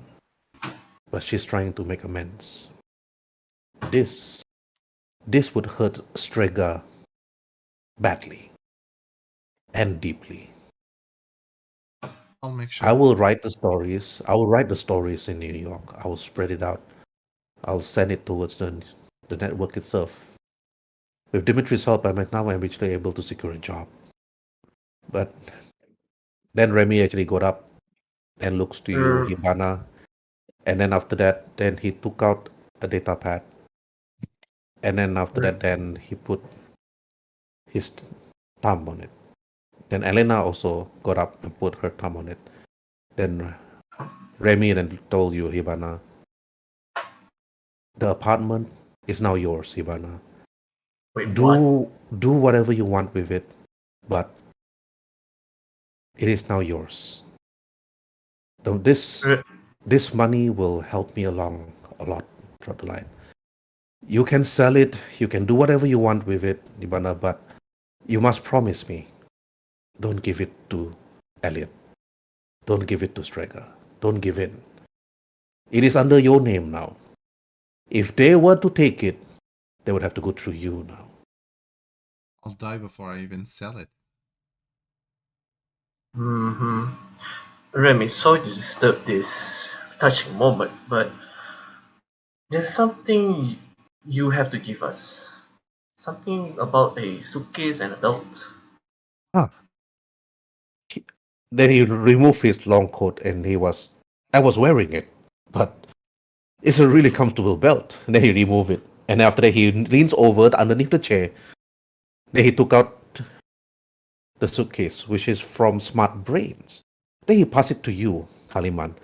but she's trying to make amends. This would hurt Streaga badly. and deeply. I'll make sure. I will write the stories. I will write the stories in New York. I will spread it out. I'll send it towards the network itself. With Dmitris' help, I'm actually able to secure a job. But then Remy actually got up and looks to you, Mm, Hibana, and then after that, then he took out a data pad, and then after mm. that, then he put his thumb on it. Then Elena also got up and put her thumb on it. Then Remy then told you, Hibana, the apartment is now yours, Hibana. Wait, what? Do whatever you want with it, but it is now yours. Though R- this money will help me along a lot throughout the line. You can sell it, you can do whatever you want with it, Hibana, but you must promise me, don't give it to Elliot. Don't give it to Streaga. Don't give in. It is under your name now. If they were to take it, they would have to go through you now. I'll die before I even sell it. Mm-hmm. Remy, sorry to disturb this touching moment, but there's something you have to give us. Something about a suitcase and a belt. Ah. Then he removed his long coat and I was wearing it, but it's a really comfortable belt. And then he removed it. And after that, he leans over underneath the chair. Then he took out the suitcase, which is from Smart Brains. Then he passed it to you, Haliman.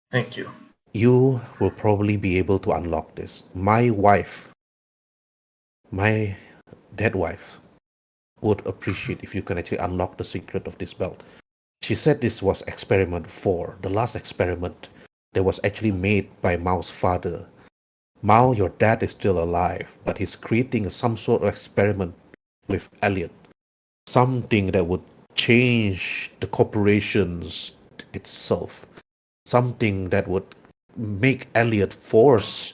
Thank you. You will probably be able to unlock this. My dead wife, would appreciate if you can actually unlock the secret of this belt. She said this was experiment 4, the last experiment that was actually made by Mao's father. Mao, your dad is still alive, but he's creating some sort of experiment with Elliot. Something that would change the corporations itself. Something that would make Elliot force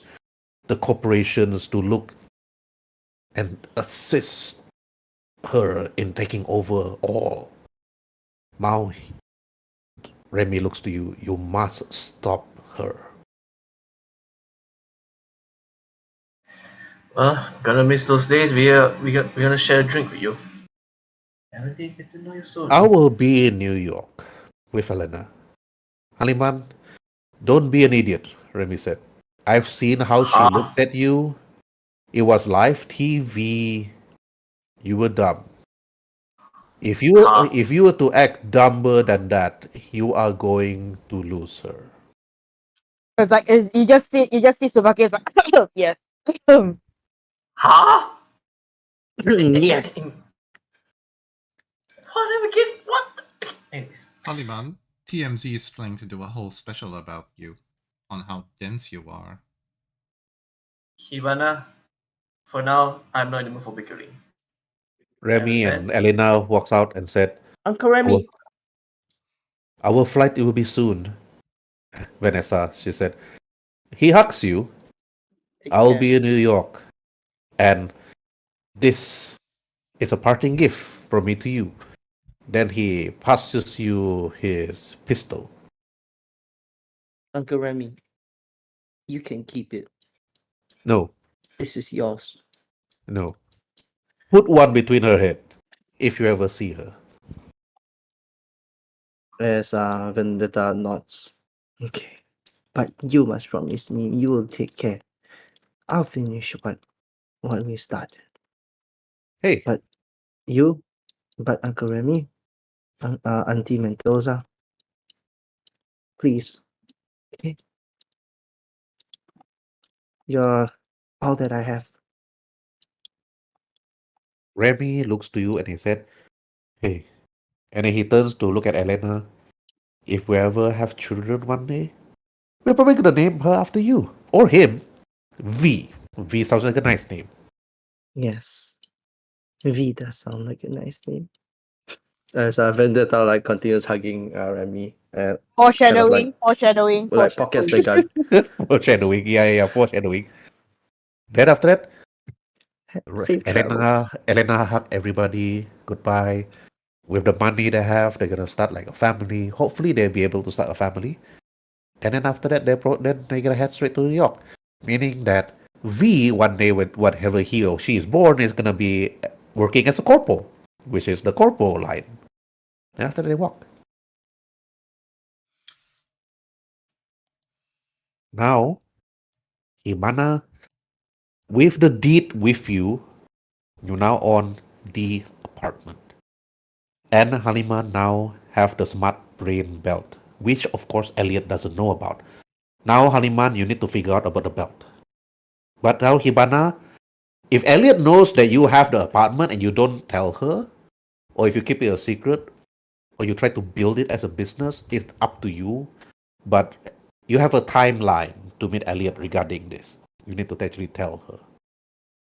the corporations to look and assist her in taking over all. Mao, Remy looks to you. You must stop her. Well, gonna miss those days. We're gonna share a drink with you. Haven't they get to know your story? I will be in New York with Elena. Haliman, don't be an idiot, Remy said. I've seen how she Huh? looked at you. It was live TV. You were dumb. Huh? If you were to act dumber than that, you are going to lose her. It's like you just see Subaki. It's like yes. Huh? Yes. What again? What? Okay, anyways. Taliban, TMZ is planning to do a whole special about you, on how dense you are. Hibana, for now, I'm not in the mood for bickering. Remy Understand? and Elena walks out and said, Uncle our, Remy. our flight will be soon. Vanessa, she said. He hugs you. I'll be in New York. And this is a parting gift from me to you. Then he passes you his pistol. Uncle Remy, you can keep it. No, This is yours. no. Put one between her head if you ever see her. As Vendetta nods. Okay. But you must promise me you will take care. I'll finish what we started. Hey, But you, but Uncle Remy, Auntie Mendoza, please, okay? You're all that I have. Remy looks to you and he said, hey. And then he turns to look at Elena. If we ever have children one day, we're probably gonna name her after you. Or him. V. V sounds like a nice name. Yes. V does sound like a nice name. As Vendetta continues hugging Remy, Foreshadowing, foreshadowing, pockets foreshadowing. the gun. Foreshadowing. Yeah. Foreshadowing. Then after that, Safe travels. Elena hugged everybody. Goodbye. with the money they have, they're gonna start like a family. Hopefully, they'll be able to start a family. And then after that, then they're gonna head straight to New York, meaning that V one day, with whatever he or she is born, is gonna be working as a corpo, which is the corpo line. And after that, they walk. Now, Hibana, with the deed with you, you now own the apartment. And Halima now have the smart brain belt, which of course Elliot doesn't know about. Now, Haliman, you need to figure out about the belt. But now, Hibana, if Elliot knows that you have the apartment and you don't tell her, or if you keep it a secret, or you try to build it as a business, it's up to you. But you have a timeline to meet Elliot regarding this. You need to actually tell her.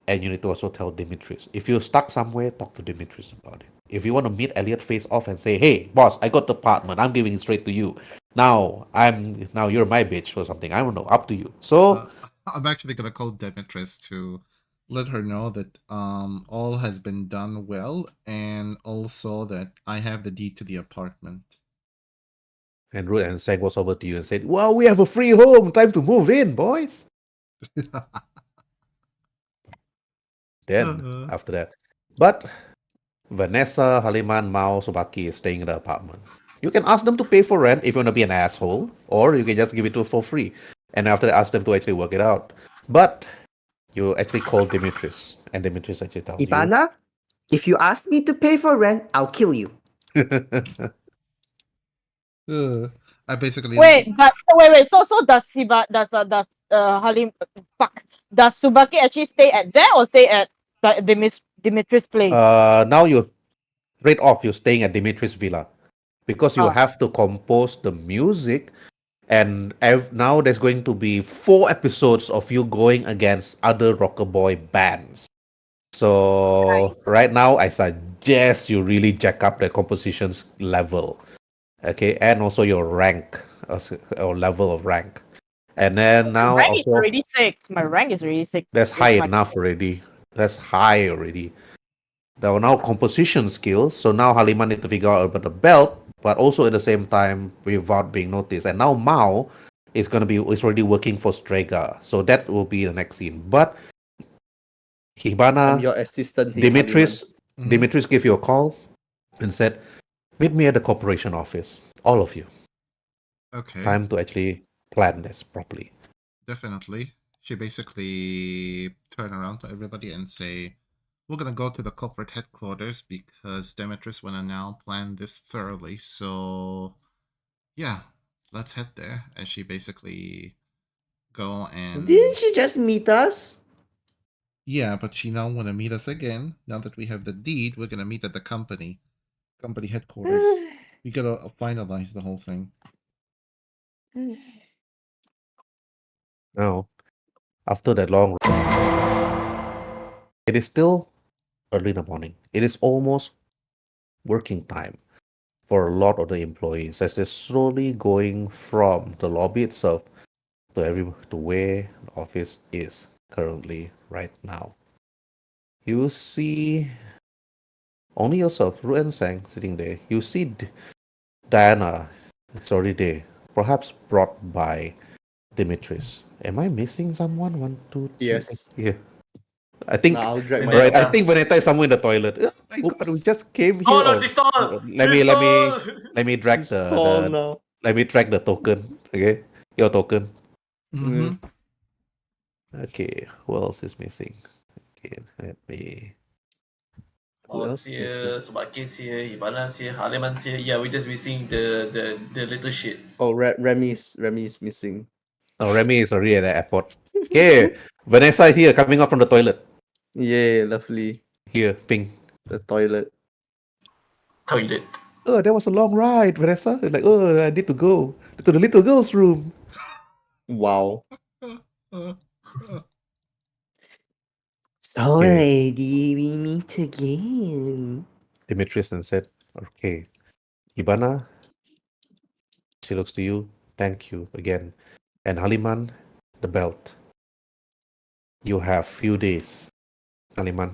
And you need to also tell Dmitris. If you're stuck somewhere, talk to Dmitris about it. If you want to meet Elliot face off and say, "Hey, boss, I got the apartment. I'm giving it straight to you. Now you're my bitch," or something. I don't know. Up to you. So I'm actually gonna call Demetrius to let her know that all has been done well, and also that I have the deed to the apartment. and Ruth and Sang was over to you and said, "Well, we have a free home. Time to move in, boys." Then after that, but Vanessa, Haliman, Mao, Subaki is staying in the apartment. You can ask them to pay for rent if you want to be an asshole, or you can just give it to for free. And after that, ask them to actually work it out. But you actually call Dimitris, and Dimitris actually tells Hibana, if you ask me to pay for rent, I'll kill you. you. I basically wait. So does Halim fuck? Does Subaki actually stay at there or stay at Dimitri's place? Now you're straight off, you're staying at Dimitris' villa. Because you Oh. have to compose the music, and now there's going to be 4 episodes of you going against other rocker boy bands. So right now, I suggest you really jack up the compositions level, okay, and also your rank or level of rank. And then My now rank is also already 6. My rank is already 6. that's It's high like- enough already. That's high already. There are now composition skills. So now Halima need to figure out about the belt, but also at the same time without being noticed. And now Mao is already working for Streaga. So that will be the next scene. But I'm Hibana, your assistant, hey, Dimitris, Mhm. Dimitris gave you a call and said, "Meet me at the corporation office, all of you. Okay, Time to actually plan this properly." definitely. She basically turn around to everybody and say, "We're gonna go to the corporate headquarters because Demetrius wanna now plan this thoroughly. So yeah, let's head there." And she basically go and Didn't she just meet us? yeah, but she now wanna meet us again. Now that we have the deed, we're gonna meet at the company headquarters. We gotta finalize the whole thing. Now, after that long, it is still early in the morning. It is almost working time for a lot of the employees as they're slowly going from the lobby itself to where the office is currently right now. You see only yourself, Ru and Sang, sitting there. You see Diana is already there, perhaps brought by Dimitris. Am I missing someone? One, two, three. Yes. Yeah. I think. Now I'll drag my Right. I Vanetta. think Vanetta is somewhere in the toilet. But we just came here. Oh no, Oh, she stole! let She me stole! let me drag She's tall the now. let me track the token. Okay, your token. Mm-hmm. Okay, who else is missing? Okay, let me. Who Oh, else is missing? here, Subakis here, Hibana's here, Haleman's here. Yeah, we're just missing the little shit. Oh, Remy's missing. Oh, Remy is already at the airport. Okay, Vanessa is here, coming out from the toilet. Yay, lovely. Here, ping. The toilet. Toilet. Oh, that was a long ride, Vanessa. It's like, oh, I need to go to the little girl's room. Wow. Uh, So, Okay. lady, we meet again. Demetrius and said, okay, Hibana, she looks to you. Thank you again. And Haliman, the belt. You have few days, Haliman.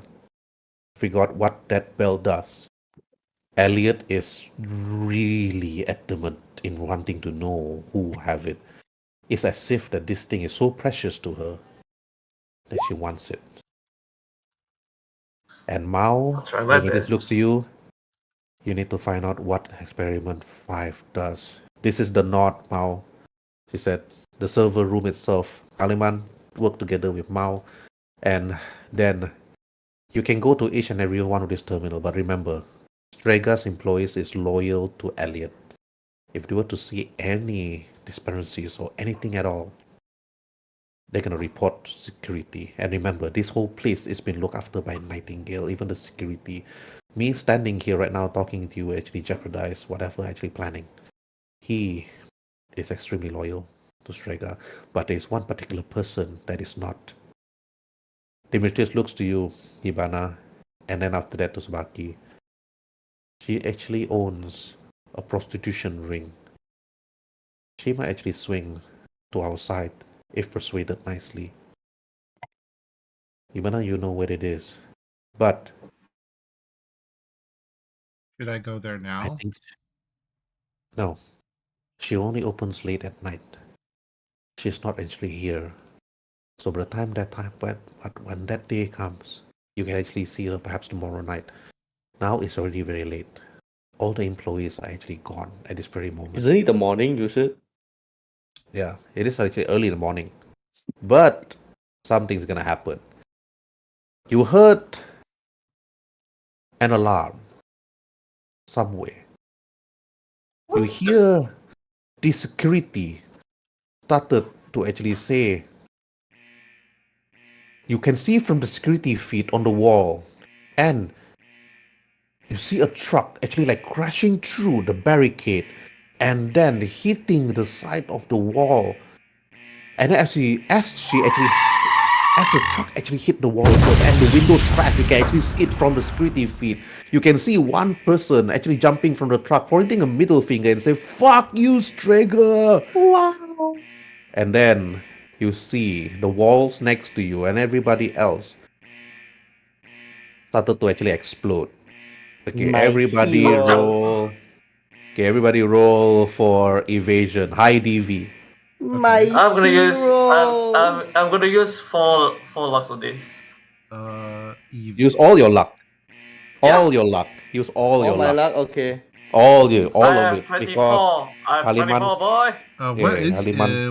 Figure out what that belt does. Elliot is really adamant in wanting to know who have it. It's as if that this thing is so precious to her that she wants it. And Mao, I'll try my Dmitris looks to best. you. You need to find out what Experiment 5 does. This is the knot, Mao. She said, the server room itself. Aliman worked together with Mao. And then you can go to each and every one of this terminal. But remember, Streaga's employees is loyal to Elliot. If they were to see any discrepancies or anything at all, they're gonna report to security. And remember, this whole place is being looked after by Nightingale, even the security. Me standing here right now talking to you actually jeopardize whatever actually planning. He is extremely loyal to Streaga, but there's one particular person that is not. Dmitris looks to you, Hibana, and then after that to Subaki. She actually owns a prostitution ring. She might actually swing to our side if persuaded nicely. Hibana, you know where it is. But Should I go there I now? think no. She only opens late at night. She's not actually here. So by the time but when that day comes, you can actually see her perhaps tomorrow night. Now it's already very late. All the employees are actually gone at this very moment. Isn't it the morning, you said? Yeah, it is actually early in the morning. But something's gonna happen. You heard an alarm somewhere. You hear the security started to actually say, you can see from the security feed on the wall, and you see a truck actually like crashing through the barricade and then hitting the side of the wall. And then as the truck actually hit the wall itself and the windows crash, you can actually see it from the security feed. You can see one person actually jumping from the truck, pointing a middle finger and say, "Fuck you, Streaga!" Wow. And then you see the walls next to you and everybody else started to actually explode. Okay, My everybody heroes. roll. Okay, everybody roll for evasion. High DV. My Okay. I'm gonna use heroes. I'm gonna use four locks on this. Use all your luck. Yeah. All your luck. Use all All your my luck. luck, okay. All I of have it. Because 24. I have Haliman, 24, boy.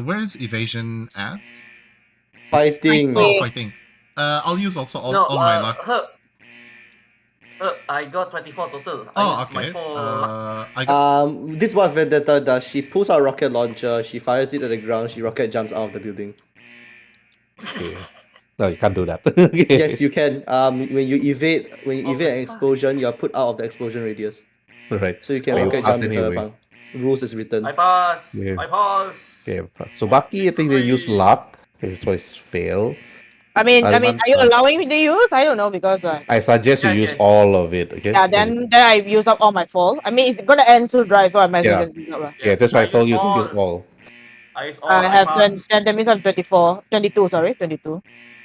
Where is evasion at? Fighting. Oh, Fighting. fighting. I'll use also No, all my luck. I got 24 total. I Oh, used my okay. 4 luck. I got. This is what Vendetta does. She pulls out a rocket launcher, she fires it at the ground, she rocket jumps out of the building. okay. No, you can't do that. Okay. Yes, you can. When you evade Oh an my explosion, you are put out of the explosion radius. Right. So you can But you rocket pass jump in anyway. Cyberpunk. Rules is written. I pass. Yeah. I pass. Okay. So Baki, I think they use luck. Okay, so it's fail. I mean, Haliman, are you allowing me to use? I don't know because I suggest you Yes, use yes. all of it. Okay. yeah, then I use up all my fall. I mean, it's gonna end soon, right? So I might as well Yeah. just use up. Yeah, that's why I I told use you to use all. all. I use all. I I have pass. then that means I'm 22. Sorry, 22.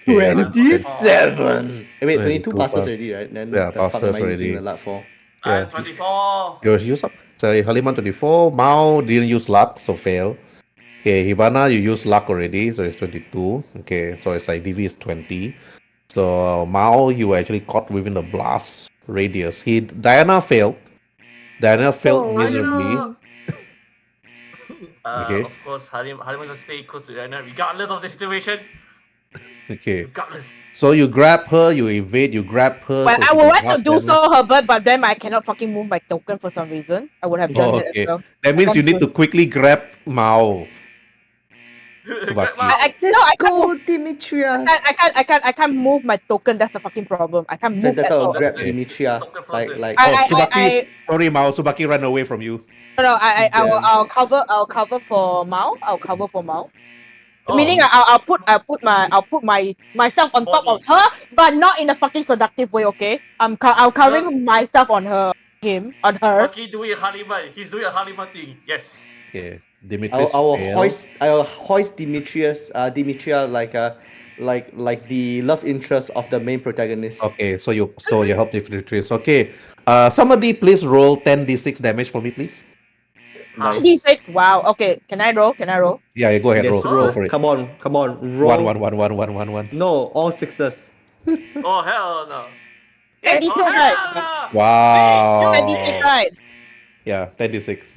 Okay. 27! Wait, 22 22 passes pass. already, right? Then Yeah, the fuck am I passes using already. the luck for? Yeah. I'm 24. Yours use up. So Haliman 24. Mao didn't use luck, so fail. Okay, Hibana, you used luck already, so it's 22. Okay, so it's like DV is 20. So Mao, you were actually caught within the blast radius. Diana failed. Diana failed miserably. Okay. Of course, Harim will stay close to Diana regardless of the situation. Okay. Regardless. So you grab her, you evade, you grab her. But So I she would can like to grab do Diana. so, Herbert, but then I cannot fucking move my token for some reason. I would have done Oh, that as okay. well. That means can't you need do to quickly grab Mao. Subaki. Let's go, Dimitria! I can't move my token. That's the fucking problem. I can't move at Vendetta will all. grab Okay. Dimitria. Token Like, frozen. like. Oh, Subaki. Sorry, Mao. Subaki ran away from you. No, Damn. I'll cover for Mao. I'll cover for Mao. Oh. Meaning I'll put myself on top of Body. her, but not in a fucking seductive way. Okay, I'll covering myself on her, on her. Bucky doing a Haliman. He's doing a Haliman thing. Yes. Okay. Dmitris I'll failed. hoist Dimitria like like the love interest of the main protagonist. Okay, so you help Dmitris. Okay. Somebody please roll 10d6 damage for me, please. Nice. D6. Wow. Okay. Can I roll? Can I roll? Yeah, go ahead, Yes, roll. roll. Go for it. Come on, One, roll. one, one, one, one, one, one. No, all sixes. Oh hell no! 10 D6, Oh right? hell no! Wow. 10 D6, right? Yeah, 10d6.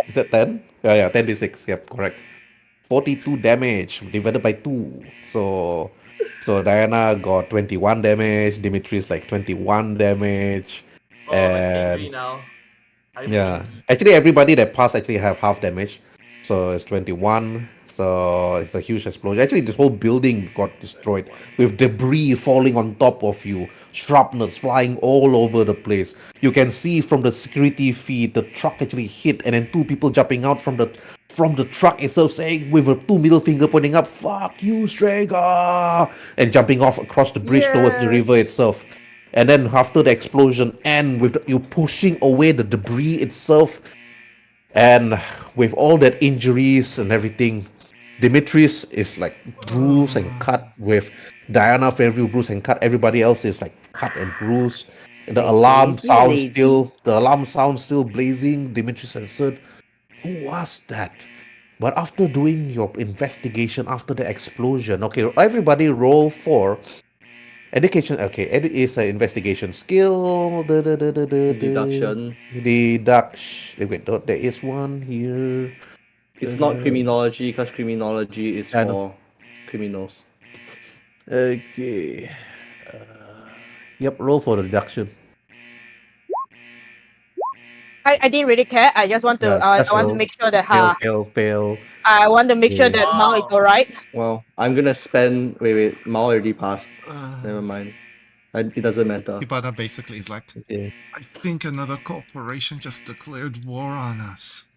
Is it 10? Yeah, 10d6. Yep, correct. 42 damage divided by 2. So Diana got 21 damage, Dimitri's like 21 damage. Oh, it's And angry now. I'm yeah, angry. actually everybody that passed actually have half damage. So it's 21. So it's a huge explosion. Actually, this whole building got destroyed with debris falling on top of you, shrapnels flying all over the place. You can see from the security feed the truck actually hit, and then 2 people jumping out from the truck itself, saying with a 2 middle finger pointing up, "Fuck you, Streaga!" and jumping off across the bridge towards the river Yes. itself. And then after the explosion, and with you pushing away the debris itself, and with all that injuries and everything, Dmitris is like bruised and cut. With Diana Fairview bruised and cut, everybody else is like cut and bruised. The I alarm say, sounds lady. still blazing. Dmitris answered, "Who was that?" But after doing your investigation after the explosion, okay, everybody roll for education. Okay, is an investigation skill. Deduction. Deduction. Wait, there is one here. It's not criminology because criminology is I know. for criminals. Okay. Yep, roll for the deduction. I didn't really care. I just want to. Yeah, I just want to roll. make sure that Fail. I want to make sure Okay. that Mao is Wow. alright. Well, I'm gonna spend. Wait. Mao already passed. Never mind. It doesn't matter. Hibana basically is like, Okay. I think another corporation just declared war on us.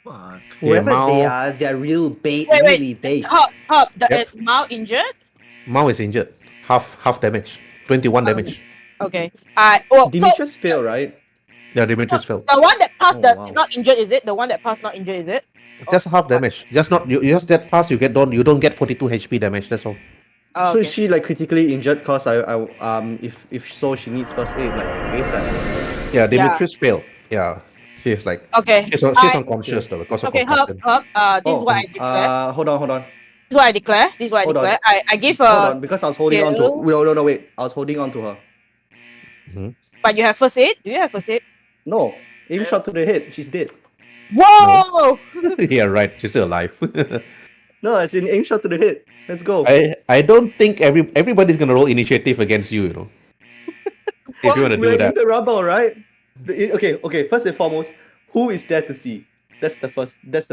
Fuck. Whoever they Mao- are, they're Wait. really base. Hop. Yep. Is Mao injured? Mao is injured. Half damage. 21 damage. Okay. Well, so Dimitrius failed, right? Yeah, Dimitri's fell. the one that passed Oh, wow. is not injured, is it? The one that passed not injured, is it? Just half damage. Just not you just that pass, you don't get 42 HP damage, that's all. Oh, So okay. is she like critically injured? Cause if so, she needs first aid like ASAP. Yeah, Dimitri's failed. Yeah. She's like Okay. she's unconscious though because of Okay, Hop. concussion. This is what I declare. Hold on. This is what I declare. Hold on. I give Hold her. on, because I was holding on to. skill. No, wait. I was holding on to her. But you have first aid? Do you have first aid? No, aim shot to the head. She's dead. Whoa! Yeah, right. She's still alive. No, as in aim shot to the head. Let's go. I don't think everybody's gonna roll initiative against you, you know. If you wanna We're do that. in the rubble, right? Okay. First and foremost, who is there to see? That's the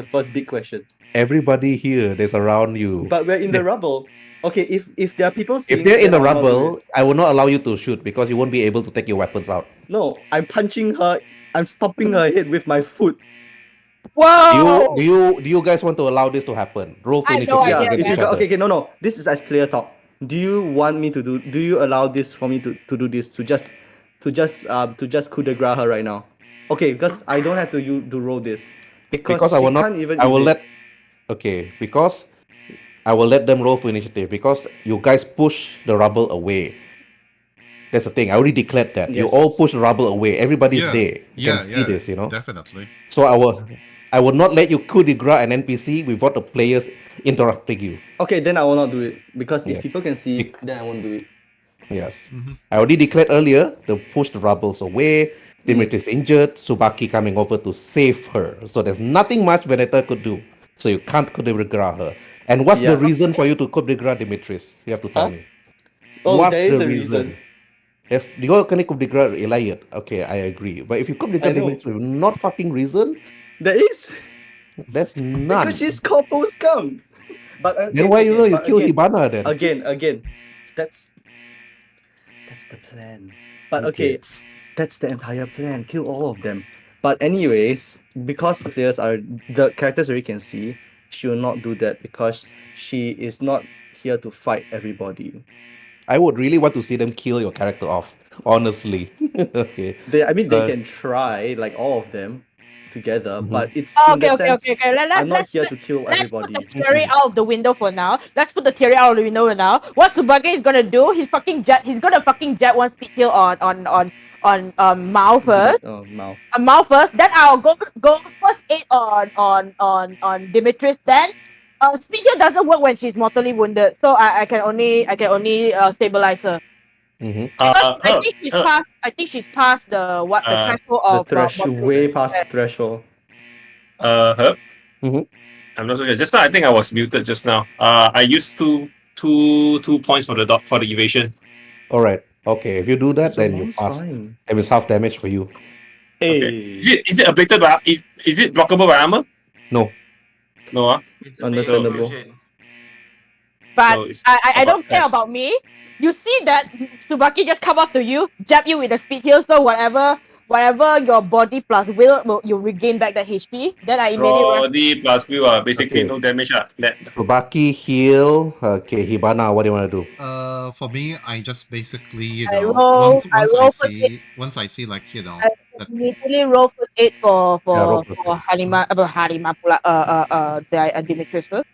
first big question. Everybody here that's around you. But we're in the rubble. Okay, if there are people seeing, If they're in then the I will not do rubble, it. I will not allow you to shoot because you won't be able to take your weapons out. No, I'm punching her. I'm stopping her head with my foot. Whoa! Do you guys want to allow this to happen? Roll for I have no initiative idea, against If you each go, other. okay, no. This is as clear talk. Do you want me to do? Do you allow this for me to do this to just coup de grace her right now? Okay, because I don't have to roll this because I she will not. can't even. I will use it. let. Okay, because I will let them roll for initiative because you guys push the rubble away. That's the thing. I already declared that. You all Yes. push the rubble away. Everybody's Yeah, there. You yeah, can see this, you know. Definitely. So I will not let you coup de grace an NPC without the players interrupting you. Okay, then I will not do it because if Yes. people can see, Bec- then I won't do it. Yes. Mhm. I already declared earlier to push the rubbles away. Dmitris injured. Subaki coming over to save her. So there's nothing much Veneta could do. So you can't coup de grace her. And what's the Yeah. reason for you to coup de grace Dmitris? You have to tell Huh? me. Oh, What's there is the a reason? reason. Yes, you can coup de grace Eliot. Okay, I agree. But if you coup de I grace know. Dmitris with not fucking reason, There is there's none. because she's corpo scum. But Then why you but kill again, Hibana then? again, that's the plan. But okay, that's the entire plan. Kill all of them. But anyways, because the characters already can see, she will not do that because she is not here to fight everybody. I would really want to see them kill your character off. Honestly. Okay. They Uh, can try, like all of them. together, Mhm. but it's Oh, in the okay. sense I'm not Let's here to kill let's put everybody. the theory out of the window for now. Let's put the theory out of the window for now. What Tsubaki is gonna do? He's gonna fucking jet one speed kill on Mao first. Mao. Mao first. Then I'll go first aid on Dimitris. Then speed kill doesn't work when she's mortally wounded, so I can only stabilize her. Mhm. Because I Herb, think she's Herb, past. I think she's past the threshold The of threshold, mortal way wound. past the threshold. Herb. Mhm. I'm not so good. Just now, I think I was muted just now. I used two points for the evasion. All right. Okay. If you do that, So then you Mao's pass. fine. It was half damage for you. Okay. Hey, Is it ablated by is it blockable by armor? No. No. It's a Understandable. fusion. But So it's I don't about care that. about me. You see that Tsubaki just come up to you, jab you with the speed heal, so whatever your body plus will you regain back the HP. Then I immediately rush. Body plus view basically Okay. no damage. Net. Tsubaki heal. Okay. Hibana, what do you want to do? For me, I just basically, I roll once I see like I that immediately roll first aid for roll first aid. Halima pula Dimitris first.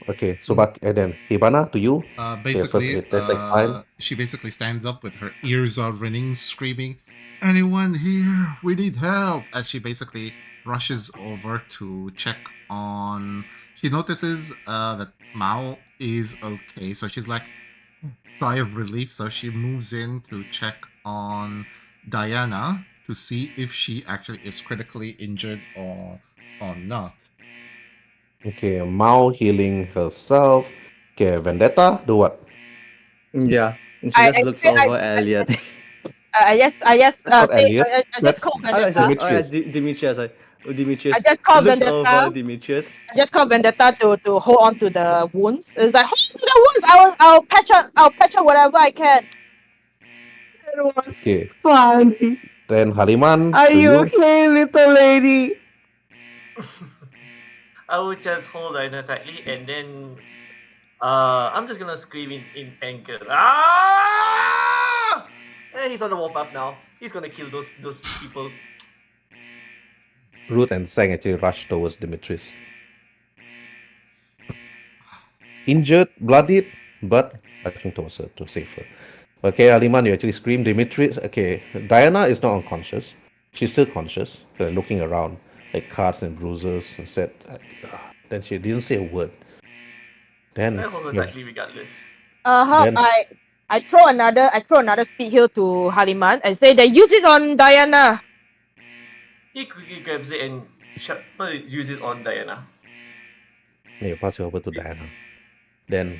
Okay. Tsubaki, and then Hibana, to you. Okay, first basically aid. That's fine. she basically stands up with her ears are ringing, screaming, "Anyone here? We need help!" As she basically rushes over to check on. She notices that Mao is okay, so she's like sigh of relief. So she moves in to check on Diana to see if she actually is critically injured or not. Okay. Mao healing herself. Okay. Vendetta, do what? Yeah, and she just looks over Elliot. I just Not Elliot. I just That's call I Vendetta. Demetrius. Demetrius. I Demetrius just call looks Vendetta. over Demetrius. I just call Vendetta to hold on to the wounds. It's like hold on to the wounds. I'll patch up whatever I can. It was Okay. fun. Then Haliman, Are to you you. okay, little lady? I would just hold Dino tightly and then I'm just gonna scream in anger. Ah! He's on the warpath now. He's gonna kill those people. Ruth and Sang actually rush towards Dimitris. Injured, bloodied, but rushing towards her to save her. Okay, Aliman, you actually scream Dimitris. Okay, Diana is not unconscious. She's still conscious, looking around, like cuts and bruises, and said, then she didn't say a word. Then, I hold her yeah, tightly regardless. then I throw another speed heal to Haliman and say they use it on Diana. He quickly grabs it and use it on Diana. you pass it over to Diana. Then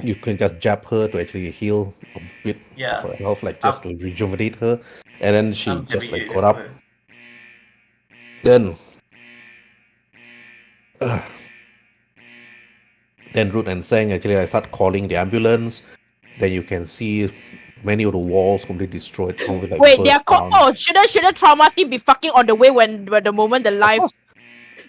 you can just jab her to actually heal a bit Yeah. of her health, like just to rejuvenate her. And then she I'm just jabbing like it got at up. her. Then, then Ruth and Sang actually I start calling the ambulance. Then you can see many of the walls completely destroyed. Some of it like Wait, burnt they are down. shouldn't trauma team be fucking on the way when the moment the Of life course,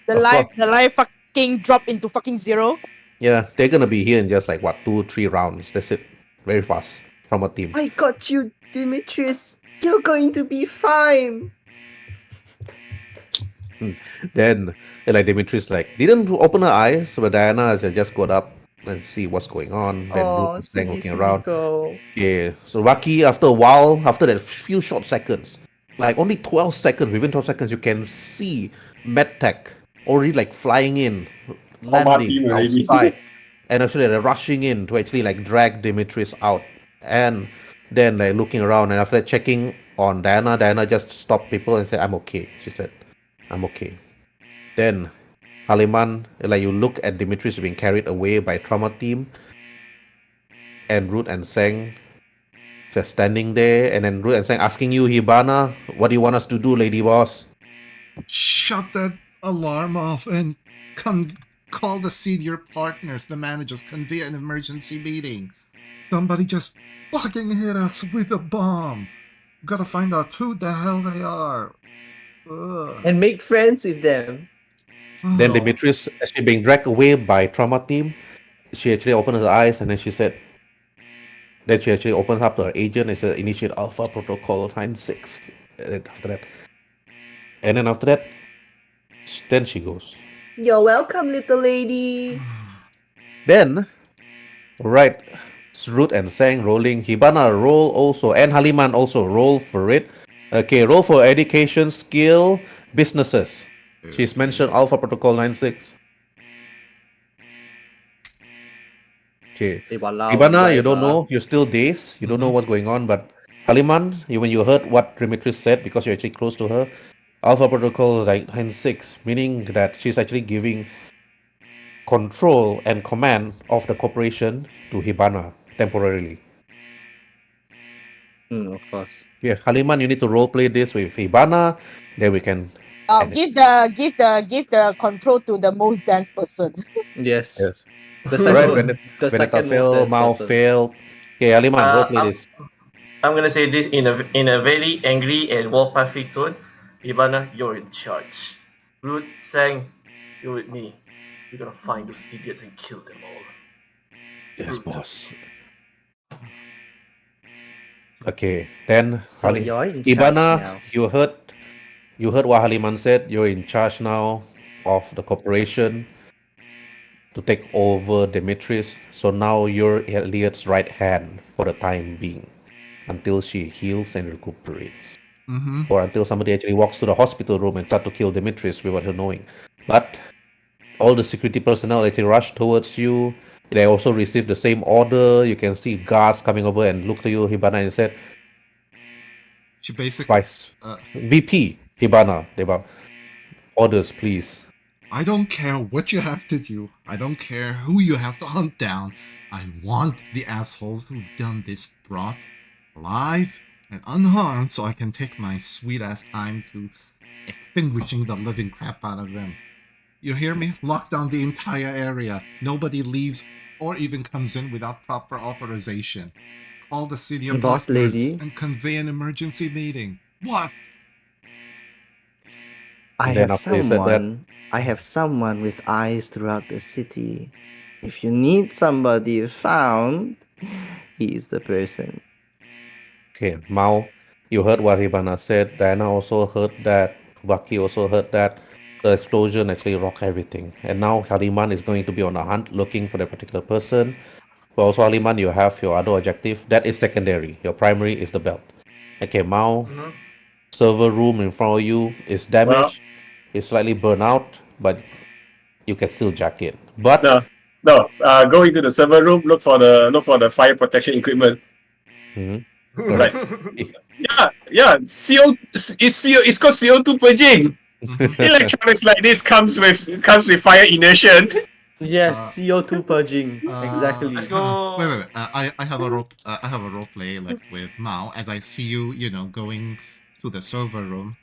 of course. the life fucking drop into fucking zero? Yeah, they're gonna be here in just like what 2-3 rounds. That's it. Very fast from a team. I got you, Demetrius. You're going to be fine. Then like Dimitris like didn't open her eyes, but Diana has just got up and see what's going on. Then Ruth Oh, is staying silly, looking silly around. girl. Okay, so Rocky after a while, after that few short seconds, like only 12 seconds, within 12 seconds, you can see MedTech already like flying in, landing team already. outside, and actually they're rushing in to actually like drag Dimitris out. And then like looking around, and after that checking on Diana, Diana just stopped people and said, I'm okay. She said, I'm okay. Then Haliman, like you look at Dimitris being carried away by trauma team, and Ruth and Sang just standing there, and then Ruth and Sang asking you, Hibana, what do you want us to do, lady boss? Shut that alarm off and call the senior partners, the managers, convene an emergency meeting. Somebody just fucking hit us with a bomb. We gotta find out who the hell they are. Ugh. And make friends with them. Then No. Dimitris actually being dragged away by trauma team. She actually opened her eyes, and then she said, then she actually opens up to her agent and said, initiate Alpha Protocol 96. And then after that, Then she goes. You're welcome, little lady. Then, right, Root and Sang rolling. Hibana roll also, and Haliman also roll for it. Okay, roll for education, skill, businesses. She's mentioned Okay. Alpha Protocol 96. Okay. Hey, walao, you Hibana, you guys don't are. know. You're still dazed. You don't know Mhm. what's going on. But Haliman, when you heard what Dmitris said, because you're actually close to her, Alpha Protocol 96, meaning that she's actually giving control and command of the corporation to Hibana temporarily. Of course. Yeah, Haliman, you need to roleplay this with Hibana. Then we can. end it. Give the control to the most dense person. Yes. Yes. The Alright, second, the Benetta second most failed, dense Mao person. failed. Okay, Haliman, Uh, roleplay I'm, this. I'm gonna say this in a very angry and warpathing tone. Hibana, you're in charge. Root sang, you're with me. We're gonna find those idiots and kill them all. Yes, Root. boss. Okay, then So you're in charge Hibana, now. you heard what Haliman said. You're in charge now of the corporation to take over Dmitris. So now you're Elliot's right hand for the time being, until she heals and recuperates, Mhm. or until somebody actually walks to the hospital room and start to kill Dmitris without her knowing. But all the security personnel actually rush towards you. They also receive the same order. You can see guards coming over and look to you, Hibana, and said, She basically. Vice VP Hibana, Deba, orders, please. I don't care what you have to do. I don't care who you have to hunt down. I want the assholes who've done this brought alive and unharmed so I can take my sweet ass time to extinguishing the living crap out of them. You hear me? Lock down the entire area. Nobody leaves or even comes in without proper authorization. Call the senior Boss partners lady. and convey an emergency meeting. What? I Then have after you said that, someone with eyes throughout the city. If you need somebody found, he's the person. okay, Mao, you heard what Hibana said. Diana also heard that. Baki also heard that. The explosion actually rocked everything. And now Haliman is going to be on a hunt looking for that particular person. But also, Haliman, you have your other objective. That is secondary. Your primary is the belt. Okay, Mao, Mhm. server room in front of you is damaged. It's slightly burnt out, but you can still jack in. But No. Go into the server room. Look for the fire protection equipment. Mhm. Right. Yeah. It's called CO2 purging. Mhm. Electronics like this comes with fire inertia. Yes, Uh, CO2 purging. Exactly. Let's go. Wait. I have a role. I have a role play like with Mao as I see you. Going to the server room.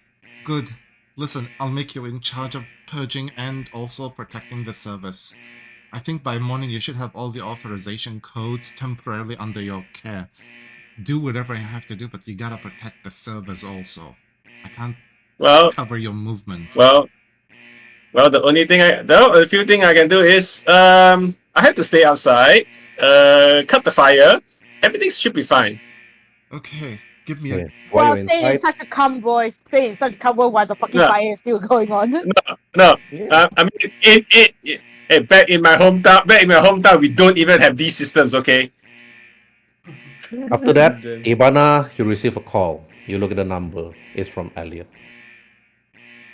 Good. Listen, I'll make you in charge of purging and also protecting the service. I think by morning you should have all the authorization codes temporarily under your care. Do whatever you have to do, but you gotta protect the servers also. I can't Well, cover your movement. well, the few thing I can do is I have to stay outside, cut the fire. Everything should be fine. Okay, give me a. yeah, while Well, you're say in inside, such a calm voice. Say in such a calm voice while the fucking No. fire is still going on. No, yeah. I mean, back in my hometown, we don't even have these systems. Okay. After that, Then- Ibana, you receive a call. You look at the number. It's from Elliot.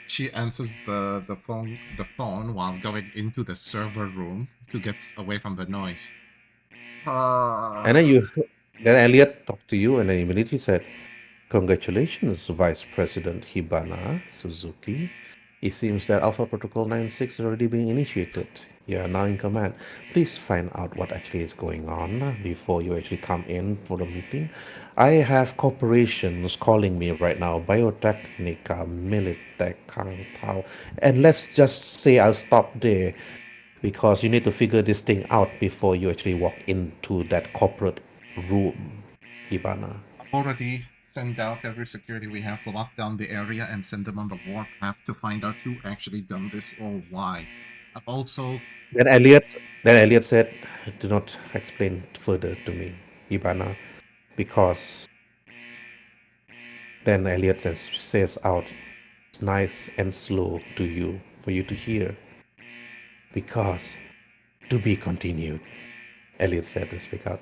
She answers the phone while going into the server room to get away from the noise. And then Elliot talked to you and then immediately said, Congratulations, Vice President Hibana Suzuki. It seems that Alpha Protocol 96 is already being initiated. You are now in command. Please find out what actually is going on before you actually come in for the meeting. I have corporations calling me right now, Biotechnica, Militech, Kang Tao, and let's just say I'll stop there because you need to figure this thing out before you actually walk into that corporate room, Hibana. Already send out every security we have to lock down the area and send them on the warpath to find out who actually done this or why. I've also Then Elliot said, "Do not explain further to me, Hibana, because." Then Elliot says out, "Nice and slow to you for you to hear. Because to be continued, Elliot said and speak out.